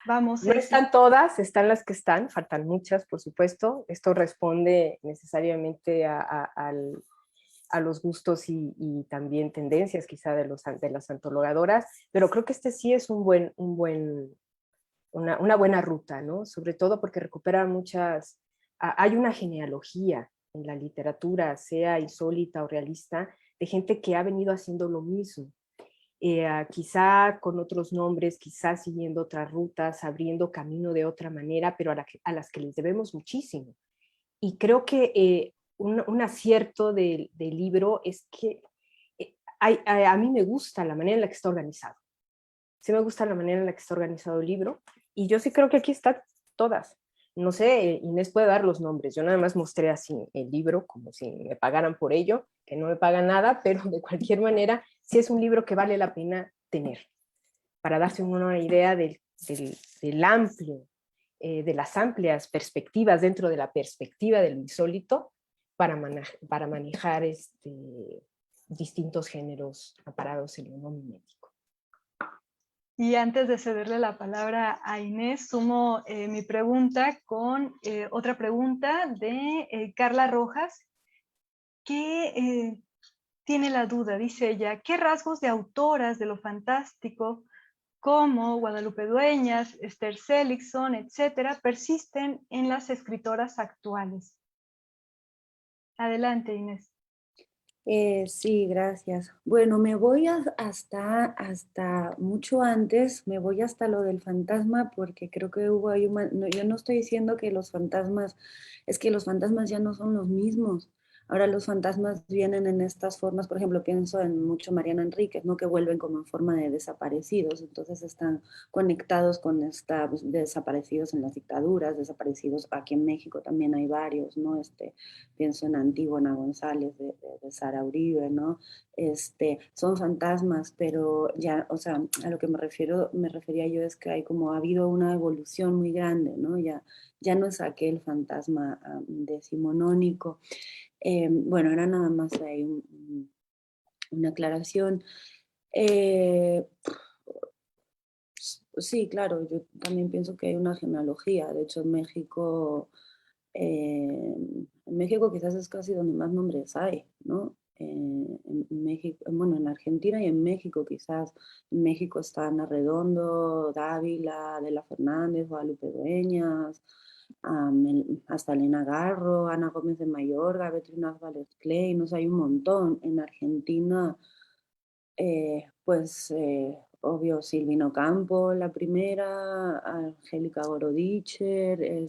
Vamos, no están todas, están las que están, faltan muchas, por supuesto. Esto responde necesariamente a los gustos y también tendencias quizá de las antologadoras, pero creo que este sí es una buena ruta, ¿no? Sobre todo porque recupera hay una genealogía en la literatura, sea insólita o realista, de gente que ha venido haciendo lo mismo. Quizá con otros nombres, quizá siguiendo otras rutas, abriendo camino de otra manera, pero a las que les debemos muchísimo. Y creo que un acierto del libro es que a mí me gusta la manera en la que está organizado. Sí me gusta la manera en la que está organizado el libro, y yo sí creo que aquí están todas. No sé, Inés puede dar los nombres, yo nada más mostré así el libro como si me pagaran por ello, que no me pagan nada, pero de cualquier manera sí es un libro que vale la pena tener, para darse una idea del amplio, de las amplias perspectivas dentro de la perspectiva del insólito, para manejar distintos géneros amparados en lo no mimético. Y antes de cederle la palabra a Inés, sumo mi pregunta con otra pregunta de Carla Rojas, que tiene la duda, dice ella, ¿qué rasgos de autoras de lo fantástico, como Guadalupe Dueñas, Esther Seligson, etcétera, persisten en las escritoras actuales? Adelante, Inés. Sí, gracias. Bueno, me voy hasta mucho antes, me voy hasta lo del fantasma, porque creo que hubo yo no estoy diciendo que los fantasmas, es que los fantasmas ya no son los mismos. Ahora los fantasmas vienen en estas formas, por ejemplo, pienso en mucho Mariana Enríquez, ¿no? Que vuelven como en forma de desaparecidos, entonces están conectados con desaparecidos en las dictaduras, desaparecidos aquí en México también hay varios, ¿no? Pienso en Antígona González de Sara Uribe, ¿no? Son fantasmas, pero ya, o sea, a lo que me refería yo es que ha habido una evolución muy grande, ¿no? Ya no es aquel fantasma decimonónico. Bueno, era nada más ahí una aclaración. Sí, claro, yo también pienso que hay una genealogía. De hecho, en México quizás es casi donde más nombres hay, ¿no? En México, bueno, en Argentina y en México quizás. En México está Ana Redondo, Dávila, Adela Fernández, Guadalupe Dueñas, hasta Elena Garro, Ana Gómez de Mayorga, Beatriz Vázquez Klein, no sé, hay un montón. En Argentina, obvio, Silvino Campo, la primera, Angélica Gorodicher,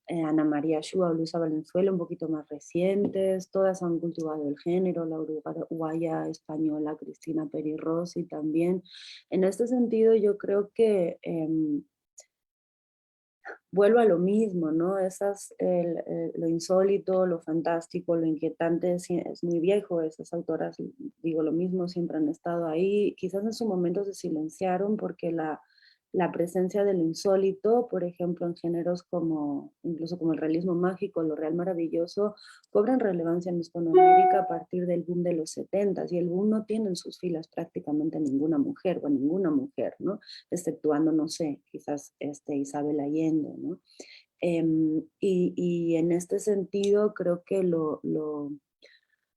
Ana María Shua o Luisa Valenzuela, un poquito más recientes, todas han cultivado el género, la uruguaya española Cristina Peri Rossi también. En este sentido, yo creo que vuelvo a lo mismo, ¿no? Lo insólito, lo fantástico, lo inquietante es muy viejo. Esas autoras, digo lo mismo, siempre han estado ahí. Quizás en su momento se silenciaron porque la presencia de lo insólito, por ejemplo, en géneros incluso como el realismo mágico, lo real maravilloso, cobran relevancia en Hispanoamérica a partir del boom de los 70s, y el boom no tiene en sus filas prácticamente ninguna mujer, o ninguna mujer, ¿no? Exceptuando, no sé, quizás Isabel Allende, ¿no? Y en este sentido creo que lo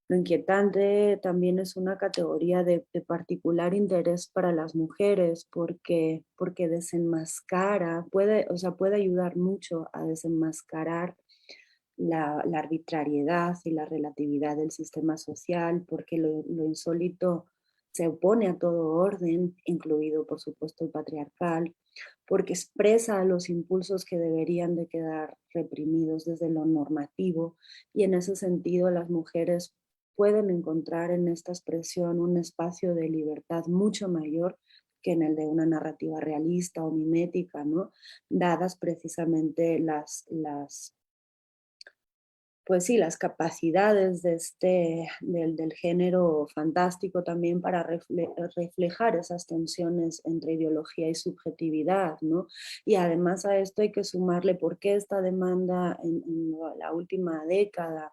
inquietante también es una categoría de particular interés para las mujeres porque desenmascara, o sea, puede ayudar mucho a desenmascarar la arbitrariedad y la relatividad del sistema social, porque lo insólito se opone a todo orden, incluido por supuesto el patriarcal, porque expresa los impulsos que deberían de quedar reprimidos desde lo normativo, y en ese sentido las mujeres pueden encontrar en esta expresión un espacio de libertad mucho mayor que en el de una narrativa realista o mimética, ¿no? Dadas precisamente pues sí, las capacidades del género fantástico también para reflejar esas tensiones entre ideología y subjetividad, ¿no? Y además a esto hay que sumarle por qué esta demanda en la última década,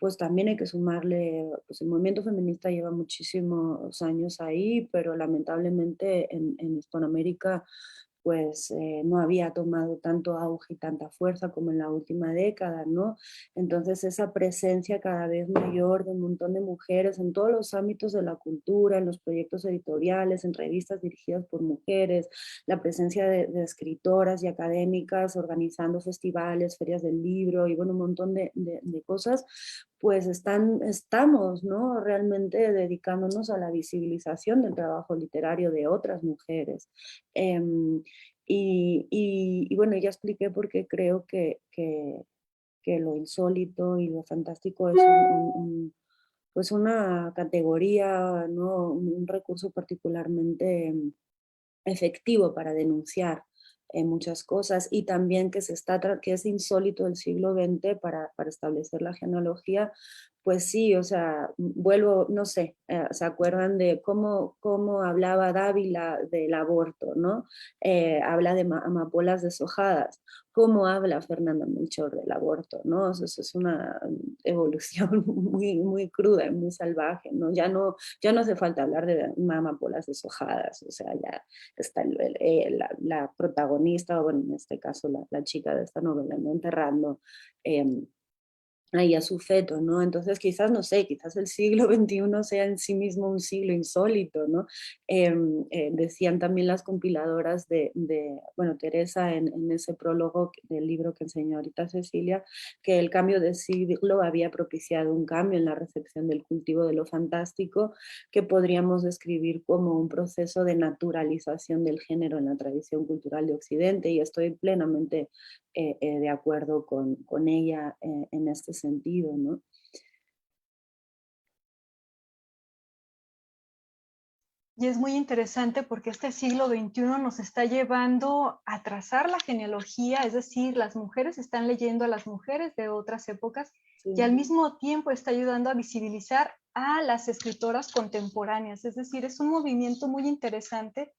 pues también hay que sumarle, pues el movimiento feminista lleva muchísimos años ahí, pero lamentablemente en Hispanoamérica pues no había tomado tanto auge y tanta fuerza como en la última década, ¿no? Entonces esa presencia cada vez mayor de un montón de mujeres en todos los ámbitos de la cultura, en los proyectos editoriales, en revistas dirigidas por mujeres, la presencia de escritoras y académicas organizando festivales, ferias del libro y bueno, un montón de cosas, pues estamos, ¿no? Realmente dedicándonos a la visibilización del trabajo literario de otras mujeres. Y bueno, ya expliqué por qué creo que lo insólito y lo fantástico es pues una categoría, ¿no? Un recurso particularmente efectivo para denunciar muchas cosas, y también que es insólito del siglo XX para establecer la genealogía. Pues sí, o sea, vuelvo, no sé, ¿se acuerdan de cómo hablaba Dávila del aborto, ¿no? Habla de amapolas deshojadas. ¿Cómo habla Fernanda Melchor del aborto, no? Eso es una evolución muy, muy cruda y muy salvaje, ¿no? Ya no hace falta hablar de amapolas deshojadas, o sea, ya está la protagonista, o bueno, en este caso la chica de esta novela, ¿no? Enterrando ahí a su feto, ¿no? Entonces quizás, no sé, quizás el siglo XXI sea en sí mismo un siglo insólito, ¿no? Decían también las compiladoras bueno, Teresa en ese prólogo del libro que enseñó ahorita Cecilia, que el cambio de siglo había propiciado un cambio en la recepción del cultivo de lo fantástico, que podríamos describir como un proceso de naturalización del género en la tradición cultural de Occidente, y estoy plenamente de acuerdo con ella en este sentido, ¿no? Y es muy interesante porque este siglo XXI nos está llevando a trazar la genealogía, es decir, las mujeres están leyendo a las mujeres de otras épocas y al mismo tiempo está ayudando a visibilizar a las escritoras contemporáneas. Es decir, es un movimiento muy interesante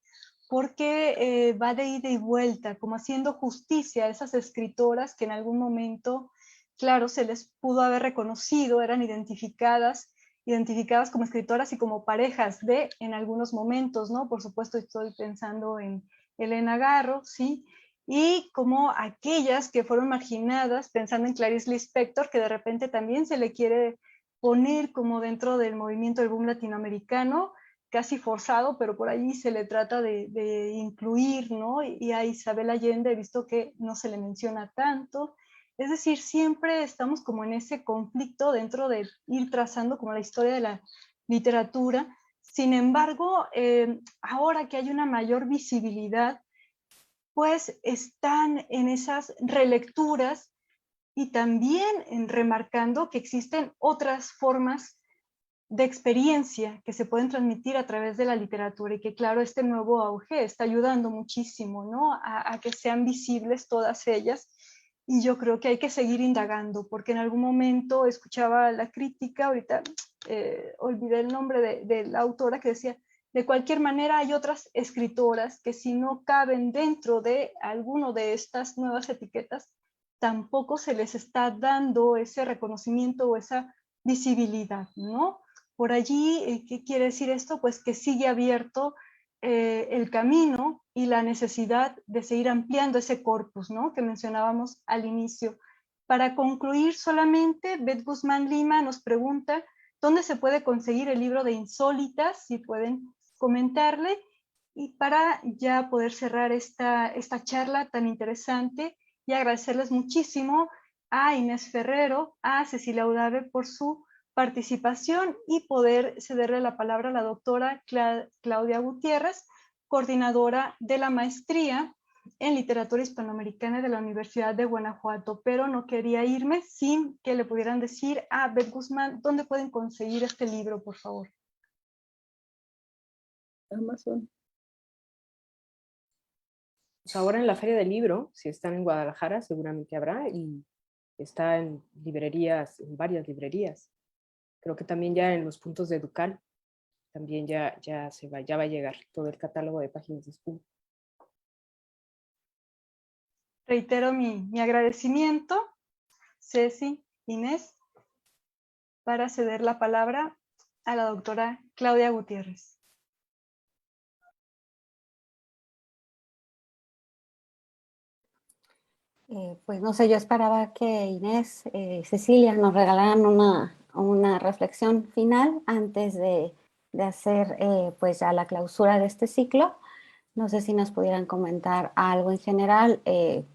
porque va de ida y vuelta, como haciendo justicia a esas escritoras que en algún momento, claro, se les pudo haber reconocido, eran identificadas como escritoras y como parejas de en algunos momentos, ¿no? Por supuesto estoy pensando en Elena Garro, ¿sí? Y como aquellas que fueron marginadas, pensando en Clarice Lispector, que de repente también se le quiere poner como dentro del movimiento del boom latinoamericano, casi forzado, pero por ahí se le trata de incluir, ¿no? Y a Isabel Allende he visto que no se le menciona tanto. Es decir, siempre estamos como en ese conflicto dentro de ir trazando como la historia de la literatura. Sin embargo, ahora que hay una mayor visibilidad, pues están en esas relecturas y también en remarcando que existen otras formas de experiencia que se pueden transmitir a través de la literatura y que claro, este nuevo auge está ayudando muchísimo, ¿no? A que sean visibles todas ellas y yo creo que hay que seguir indagando porque en algún momento escuchaba la crítica, ahorita olvidé el nombre de la autora que decía, de cualquier manera hay otras escritoras que si no caben dentro de alguno de estas nuevas etiquetas, tampoco se les está dando ese reconocimiento o esa visibilidad, ¿no? Por allí, ¿qué quiere decir esto? Pues que sigue abierto el camino y la necesidad de seguir ampliando ese corpus, ¿no? Que mencionábamos al inicio. Para concluir solamente, Beth Guzmán Lima nos pregunta dónde se puede conseguir el libro de Insólitas, si pueden comentarle, y para ya poder cerrar esta charla tan interesante y agradecerles muchísimo a Inés Ferrero, a Cecilia Udave por su participación y poder cederle la palabra a la doctora Claudia Gutiérrez, coordinadora de la maestría en literatura hispanoamericana de la Universidad de Guanajuato, pero no quería irme sin que le pudieran decir a Beth Guzmán dónde pueden conseguir este libro, por favor. Amazon. Pues ahora en la Feria del Libro, si están en Guadalajara, seguramente habrá, y está en librerías, en varias librerías. Creo que también ya en los puntos de Educal, también ya va a llegar todo el catálogo de Páginas de Espuma. Reitero mi agradecimiento, Ceci, Inés, para ceder la palabra a la doctora Claudia Gutiérrez. Pues no sé, yo esperaba que Inés, Cecilia nos regalaran una reflexión final antes de hacer pues ya la clausura de este ciclo. No sé si nos pudieran comentar algo en general,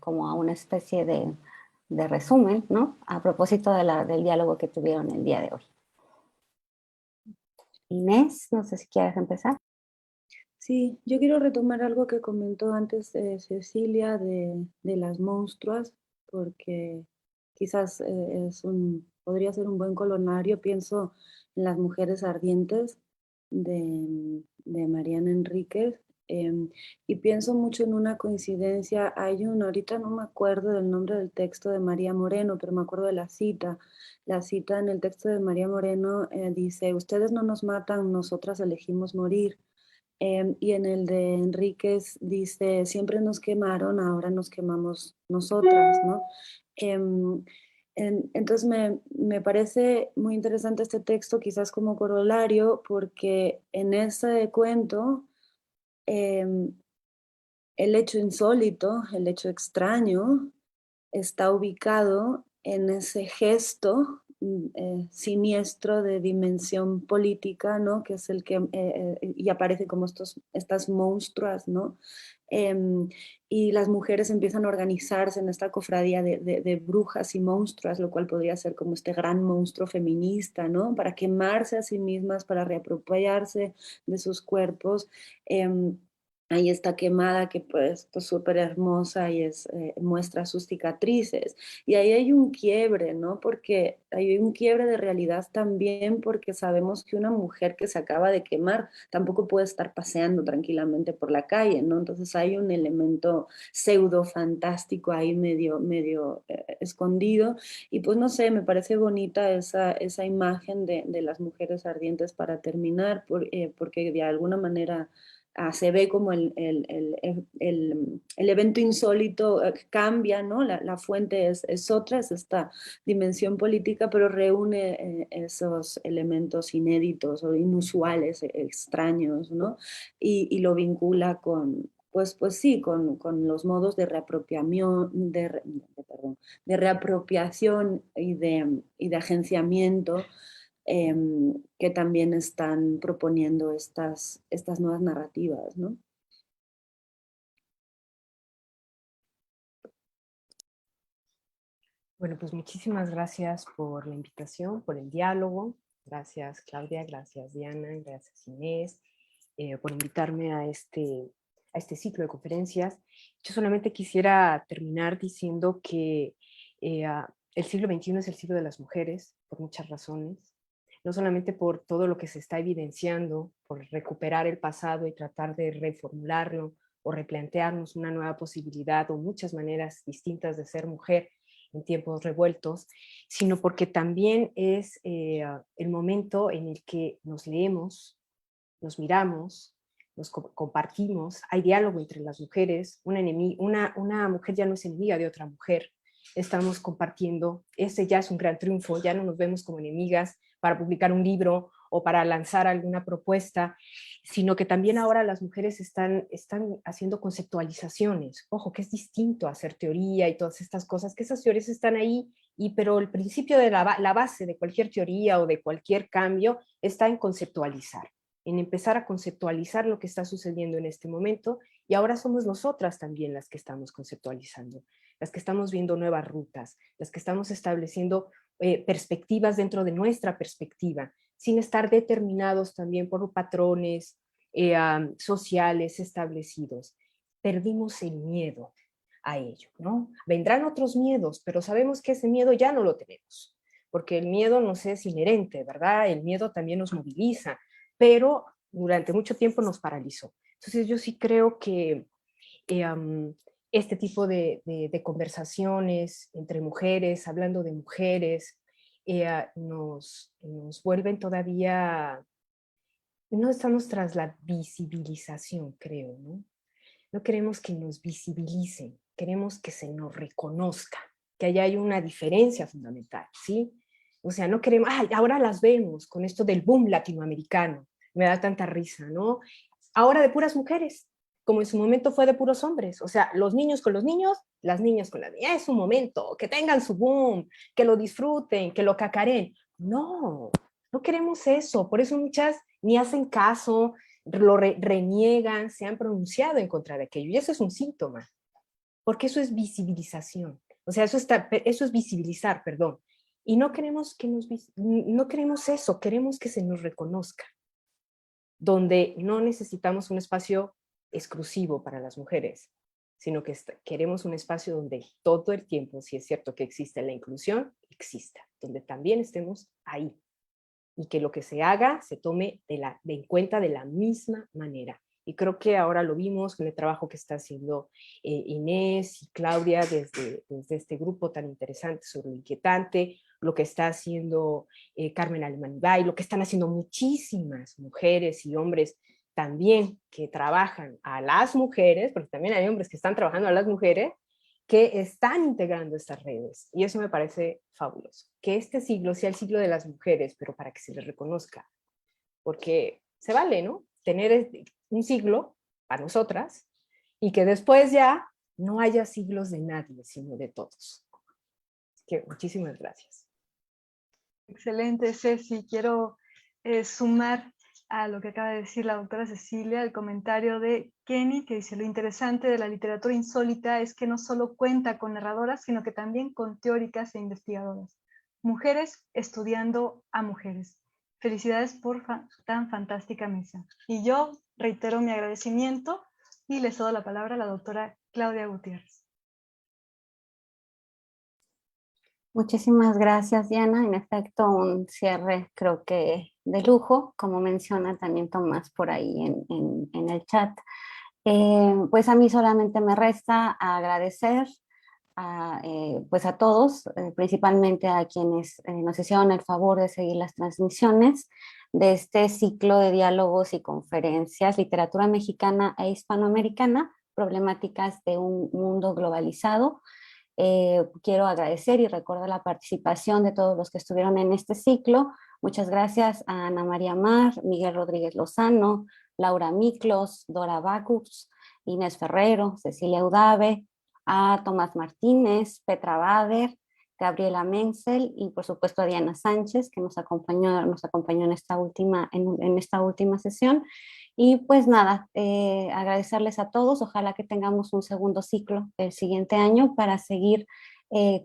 como a una especie de resumen, ¿no? A propósito del diálogo que tuvieron el día de hoy. Inés, no sé si quieres empezar. Sí, yo quiero retomar algo que comentó antes Cecilia de las monstruas, porque quizás podría ser un buen colonario. Pienso en Las mujeres ardientes de Mariana Enríquez, y pienso mucho en una coincidencia. Ahorita no me acuerdo del nombre del texto de María Moreno, pero me acuerdo de la cita. La cita en el texto de María Moreno dice: ustedes no nos matan, nosotras elegimos morir. Y en el de Enríquez dice: siempre nos quemaron, ahora nos quemamos nosotras, ¿no? Entonces me parece muy interesante este texto, quizás como corolario, porque en ese cuento el hecho insólito, el hecho extraño, está ubicado en ese gesto siniestro de dimensión política, ¿no? Que es el que, y aparece como estas monstruas, ¿no? Y las mujeres empiezan a organizarse en esta cofradía de brujas y monstruas, lo cual podría ser como este gran monstruo feminista, ¿no? Para quemarse a sí mismas, para reapropiarse de sus cuerpos. ahí está Quemada, que pues súper hermosa y muestra sus cicatrices. Y ahí hay un quiebre, ¿no? Porque hay un quiebre de realidad también, porque sabemos que una mujer que se acaba de quemar tampoco puede estar paseando tranquilamente por la calle, ¿no? Entonces hay un elemento pseudo fantástico ahí medio escondido. Y pues no sé, me parece bonita esa imagen de las mujeres ardientes para terminar, porque de alguna manera se ve como el evento insólito cambia, ¿no? La fuente es otra, es esta dimensión política, pero reúne esos elementos inéditos o inusuales, extraños, ¿no? Y lo vincula con, pues sí, con los modos de reapropiación, perdón, de reapropiación y de agenciamiento que también están proponiendo estas nuevas narrativas, ¿no? Bueno, pues muchísimas gracias por la invitación, por el diálogo. Gracias, Claudia, gracias, Diana, gracias, Inés, por invitarme a este ciclo de conferencias. Yo solamente quisiera terminar diciendo que el siglo XXI es el siglo de las mujeres, por muchas razones. No solamente por todo lo que se está evidenciando, por recuperar el pasado y tratar de reformularlo o replantearnos una nueva posibilidad o muchas maneras distintas de ser mujer en tiempos revueltos, sino porque también es el momento en el que nos leemos, nos miramos, nos compartimos, hay diálogo entre las mujeres, una mujer ya no es enemiga de otra mujer, estamos compartiendo, ese ya es un gran triunfo, ya no nos vemos como enemigas para publicar un libro o para lanzar alguna propuesta, sino que también ahora las mujeres están haciendo conceptualizaciones. Ojo, que es distinto a hacer teoría y todas estas cosas, que esas teorías están ahí, pero el principio de la base de cualquier teoría o de cualquier cambio está en conceptualizar, en empezar a conceptualizar lo que está sucediendo en este momento, y ahora somos nosotras también las que estamos conceptualizando, las que estamos viendo nuevas rutas, las que estamos estableciendo perspectivas dentro de nuestra perspectiva, sin estar determinados también por patrones sociales establecidos. Perdimos el miedo a ello, ¿no? Vendrán otros miedos, pero sabemos que ese miedo ya no lo tenemos, porque el miedo nos es inherente, ¿verdad? El miedo también nos moviliza, pero durante mucho tiempo nos paralizó. Entonces yo sí creo que este tipo de conversaciones entre mujeres, hablando de mujeres, nos vuelven todavía, no estamos tras la visibilización, creo, ¿no? No queremos que nos visibilicen, queremos que se nos reconozca, que allá hay una diferencia fundamental, ¿sí? O sea, no queremos, ahora las vemos con esto del boom latinoamericano, me da tanta risa, ¿no? Ahora de puras mujeres, como en su momento fue de puros hombres, o sea, los niños con los niños, las niñas con las niñas, es su momento, que tengan su boom, que lo disfruten, que lo cacaren. No, no queremos eso, por eso muchas ni hacen caso, lo reniegan, se han pronunciado en contra de aquello, y eso es un síntoma, porque eso es visibilización, o sea, eso es visibilizar, perdón, y no queremos no queremos eso, queremos que se nos reconozca, donde no necesitamos un espacio exclusivo para las mujeres, sino que queremos un espacio donde todo el tiempo, si es cierto que existe la inclusión, exista, donde también estemos ahí, y que lo que se haga se tome en cuenta de la misma manera. Y creo que ahora lo vimos con el trabajo que está haciendo Inés y Claudia desde este grupo tan interesante sobre lo inquietante, lo que está haciendo Carmen Alemán-Ibay, lo que están haciendo muchísimas mujeres y hombres también que trabajan a las mujeres, porque también hay hombres que están trabajando a las mujeres, que están integrando estas redes, y eso me parece fabuloso. Que este siglo sea el siglo de las mujeres, pero para que se les reconozca, porque se vale, ¿no? Tener un siglo para nosotras, y que después ya no haya siglos de nadie, sino de todos. Así que muchísimas gracias. Excelente, Ceci. Quiero sumar a lo que acaba de decir la doctora Cecilia, el comentario de Kenny, que dice: lo interesante de la literatura insólita es que no solo cuenta con narradoras, sino que también con teóricas e investigadoras. Mujeres estudiando a mujeres. Felicidades por tan fantástica mesa. Y yo reitero mi agradecimiento y le cedo la palabra a la doctora Claudia Gutiérrez. Muchísimas gracias, Diana. En efecto, un cierre creo que de lujo, como menciona también Tomás por ahí en el chat. Pues a mí solamente me resta agradecer pues a todos, principalmente a quienes nos hicieron el favor de seguir las transmisiones de este ciclo de diálogos y conferencias, literatura mexicana e hispanoamericana, problemáticas de un mundo globalizado. Quiero agradecer y recordar la participación de todos los que estuvieron en este ciclo. Muchas gracias a Ana María Mar, Miguel Rodríguez Lozano, Laura Miklos, Dora Bacus, Inés Ferrero, Cecilia Udave, a Tomás Martínez, Petra Bader, Gabriela Menzel y por supuesto a Diana Sánchez, que nos acompañó en esta última sesión. Y pues nada, agradecerles a todos, ojalá que tengamos un segundo ciclo el siguiente año para seguir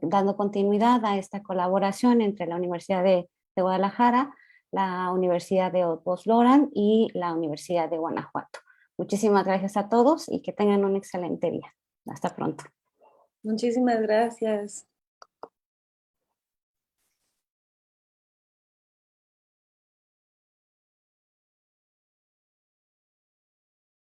dando continuidad a esta colaboración entre la Universidad de Guadalajara, la Universidad de Otto-Loran y la Universidad de Guanajuato. Muchísimas gracias a todos y que tengan un excelente día. Hasta pronto. Muchísimas gracias.